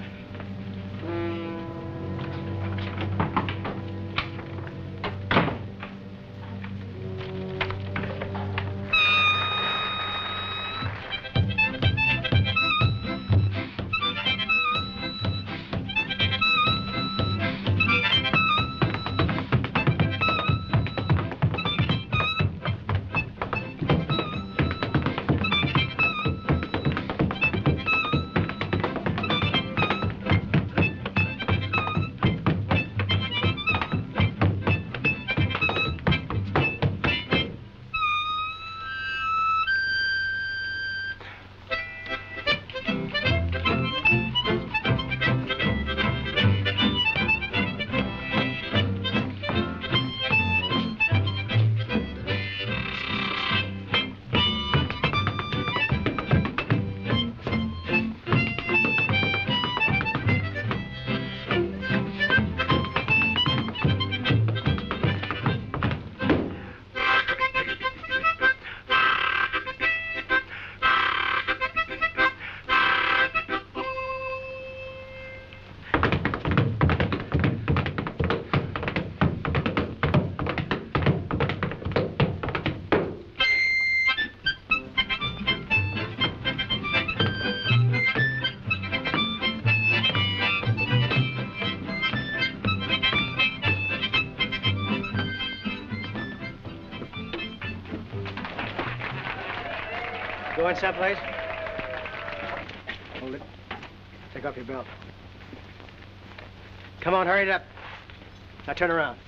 Going someplace? Hold it. Take off your belt. Come on, hurry it up. Now turn around.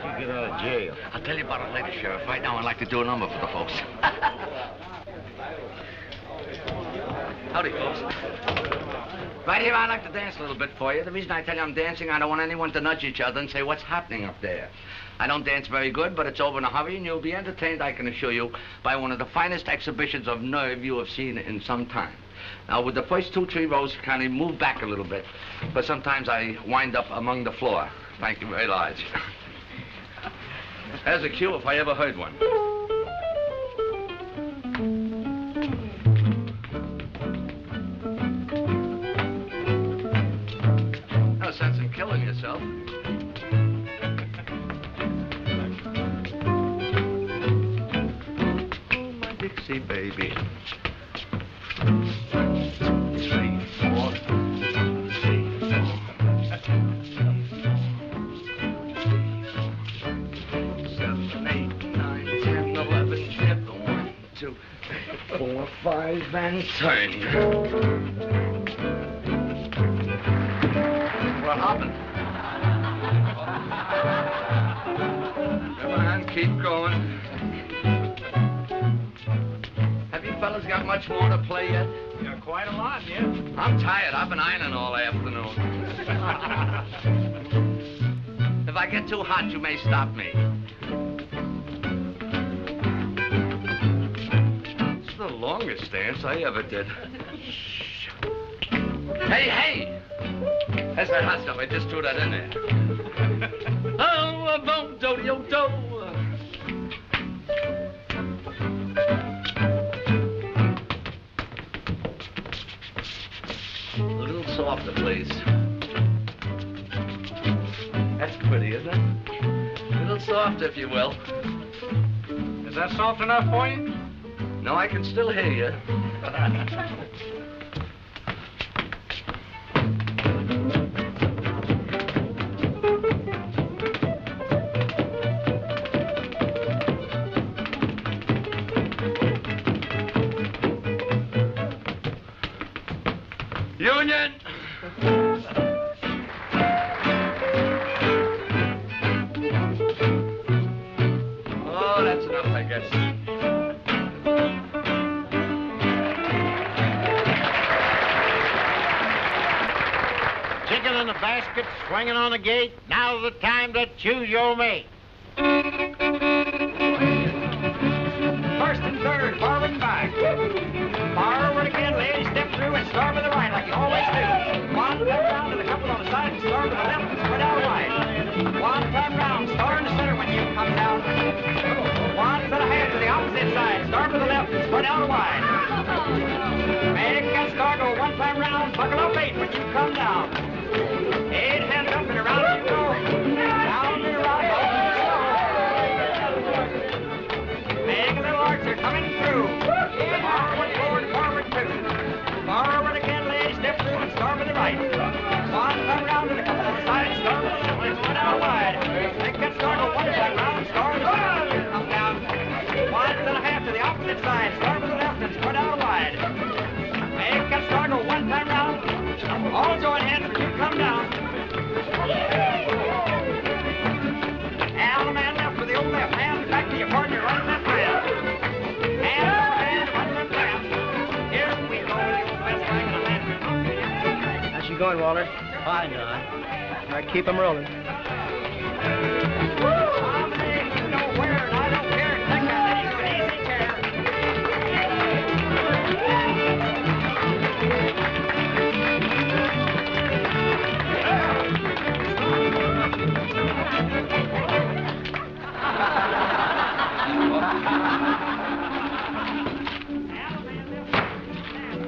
You get out of jail. I'll tell you about it later, Sheriff. Right now, I'd like to do a number for the folks. Howdy, folks. Right here, I'd like to dance a little bit for you. The reason I tell you I'm dancing, I don't want anyone to nudge each other and say, what's happening up there? I don't dance very good, but it's over in a hurry, and you'll be entertained, I can assure you, by one of the finest exhibitions of nerve you have seen in some time. Now, with the first 2, 3 rows, kind of move back a little bit, but sometimes I wind up among the floor. Thank you very large. There's a cue if I ever heard one. No sense in killing yourself. Oh, my Dixie baby. 3, 4. 2, 4, 5, and turn. What happened? Come on, keep going. Have you fellas got much more to play yet? Yeah, quite a lot, yeah. I'm tired. I've been ironing all afternoon. If I get too hot, you may stop me. The longest dance I ever did. Hey, hey! That's that hot stuff. I just threw that in there. Oh, a bone, do-do-do. A little softer, please. That's pretty, isn't it? A little softer, if you will. Is that soft enough for you? No, I can still hear you. Union! Oh, that's enough, I guess. In the basket, swinging on the gate. Now's the time to choose your mate. First and third, forward and back. Forward again, ladies, step through and start with the right like you always do. One time round to the couple on the side and start with the left and spread out wide. One time round, start in the center when you come down. One and a half to the opposite side. Start with the left and spread out wide. Make that start go one time round. Buckle up 8 when you come down. 8 hands up and around you go. Down and around, make a little arch, they're coming through. Forward, forward, forward, 2. Forward again, ladies, step through and start with the right. One time round and a couple on the side, start with the left, and one out wide. Make that start go one time round, start with the left, and come down. 1 and a half to the opposite side, start with the left and spread out wide. Make that start go one time round. All join hands when you come down. And the man left with the old left hand, back to your partner, right left hand. And right left hand. Here we go, the old west flag and a hand. How's she going, Walter? Fine, Don. All right, keep 'em rolling. I'm saying you know where, and I don't care. Take that lady to an easy chair.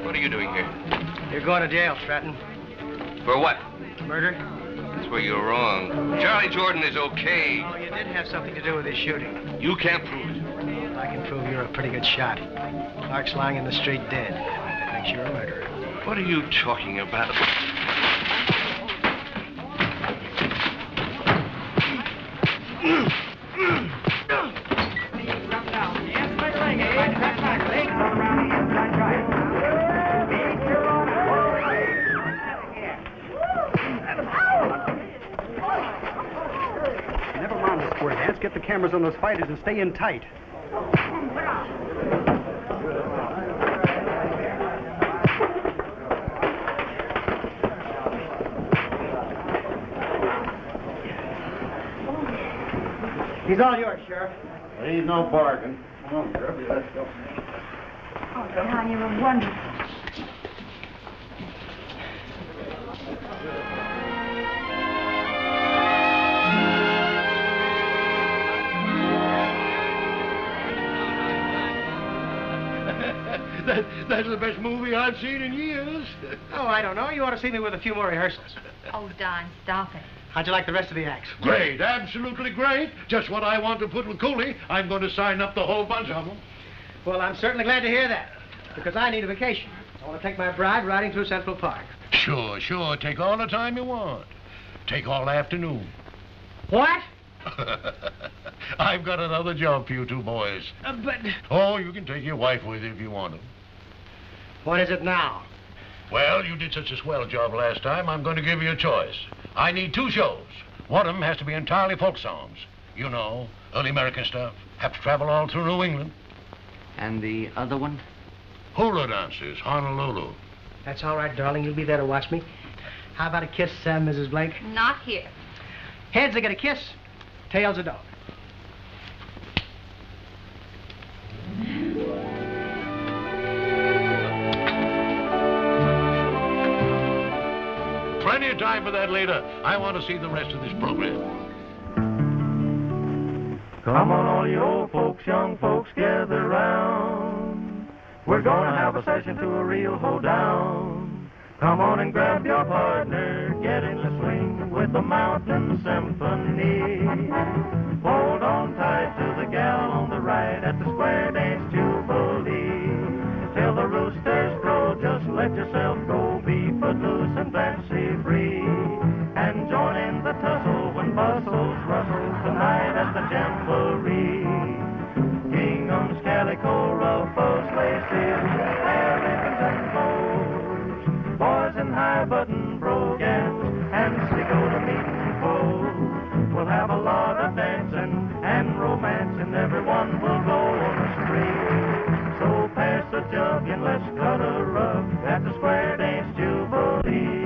What are you doing here? You're going to jail, Stratton. For what? Murder? That's where you're wrong. Charlie Jordan is okay. Oh, you did have something to do with his shooting. You can't prove it. I can prove you're a pretty good shot. Clark's lying in the street dead. That makes you a murderer. What are you talking about? Never mind the square dance. Get the cameras on those fighters and stay in tight. He's all yours, Sheriff. There ain't no bargain. Come on, Sheriff, let's go. Oh, John, you were wonderful. That's the best movie I've seen in years. Oh, I don't know. You ought to see me with a few more rehearsals. Oh, Don, stop it. How'd you like the rest of the acts? Great, absolutely great. Just what I want to put with Cooley. I'm going to sign up the whole bunch of them. Well, I'm certainly glad to hear that, because I need a vacation. I want to take my bride riding through Central Park. Sure, sure. Take all the time you want. Take all afternoon. What? I've got another job for you two boys. But... Oh, you can take your wife with you if you want to. What is it now? Well, you did such a swell job last time, I'm going to give you a choice. I need 2 shows. One of them has to be entirely folk songs. You know, early American stuff. Have to travel all through New England. And the other one? Hula dances, Honolulu. That's all right, darling. You'll be there to watch me. How about a kiss, Mrs. Blake? Not here. Heads, I get a kiss. Tails, a dog. Plenty of time for that later. I want to see the rest of this program. Come on, all you old folks, young folks, gather round. We're gonna have a session to a real hoedown. Come on and grab your partner, get in the swing with the Mountain Symphony. Hold on tight to the gal on the right at the Square Dance Jubilee. Till the roosters crow, just let yourself go, be footloose and fancy free. And join in the tussle when bustles rustle tonight at the Jamboree. Ginghams, calico, ruffles, laces, hair ribbons and bows, boys in high-button brogans and slick-o-to-meeting clothes. We'll have a lot of dancing and romance, and everyone will go on a spree. So pass the jug and let's cut a rug at the Square Dance Jubilee.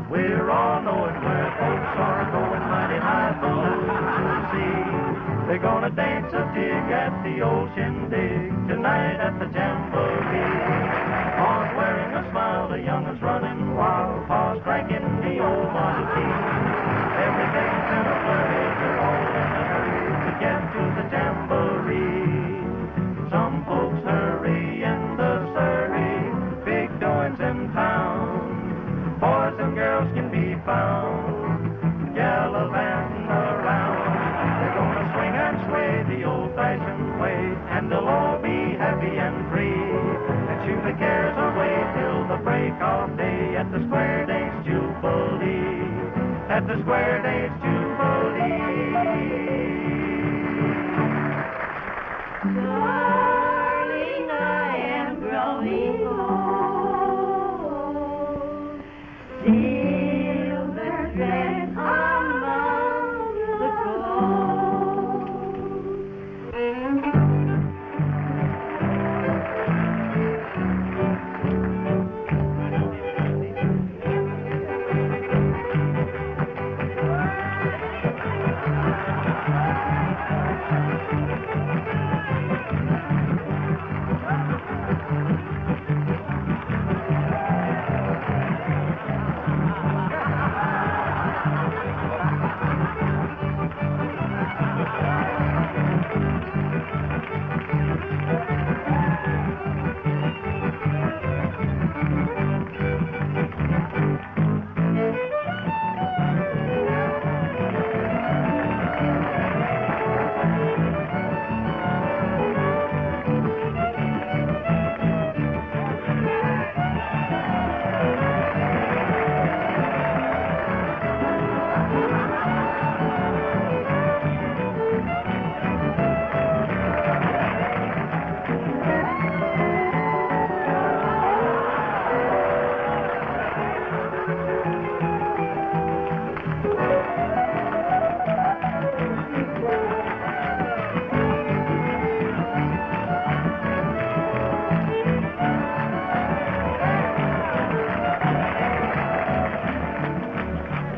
We're all knowing where folks are going mighty high below the sea. They're gonna dance a jig at the old shindig tonight at the Jamboree. Pa's wearing a smile, the young'uns running wild. Pa's cranking the old Model T. Everything's in a flurry, they're all in a hurry to get to the Jamboree. Some folks hurry in the Surrey, big doings in town. Boys and girls can be found, gallivanting around. They're gonna swing and sway the old-fashioned way, and they'll all be happy and free. And shoot the cares away till the break of day at the Square Dance Jubilee. At the Square Dance Jubilee. Darling, I am growing old. Silver threads among the gold.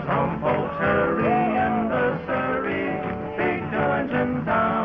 Some folks hurry in the Surrey, big doings in town.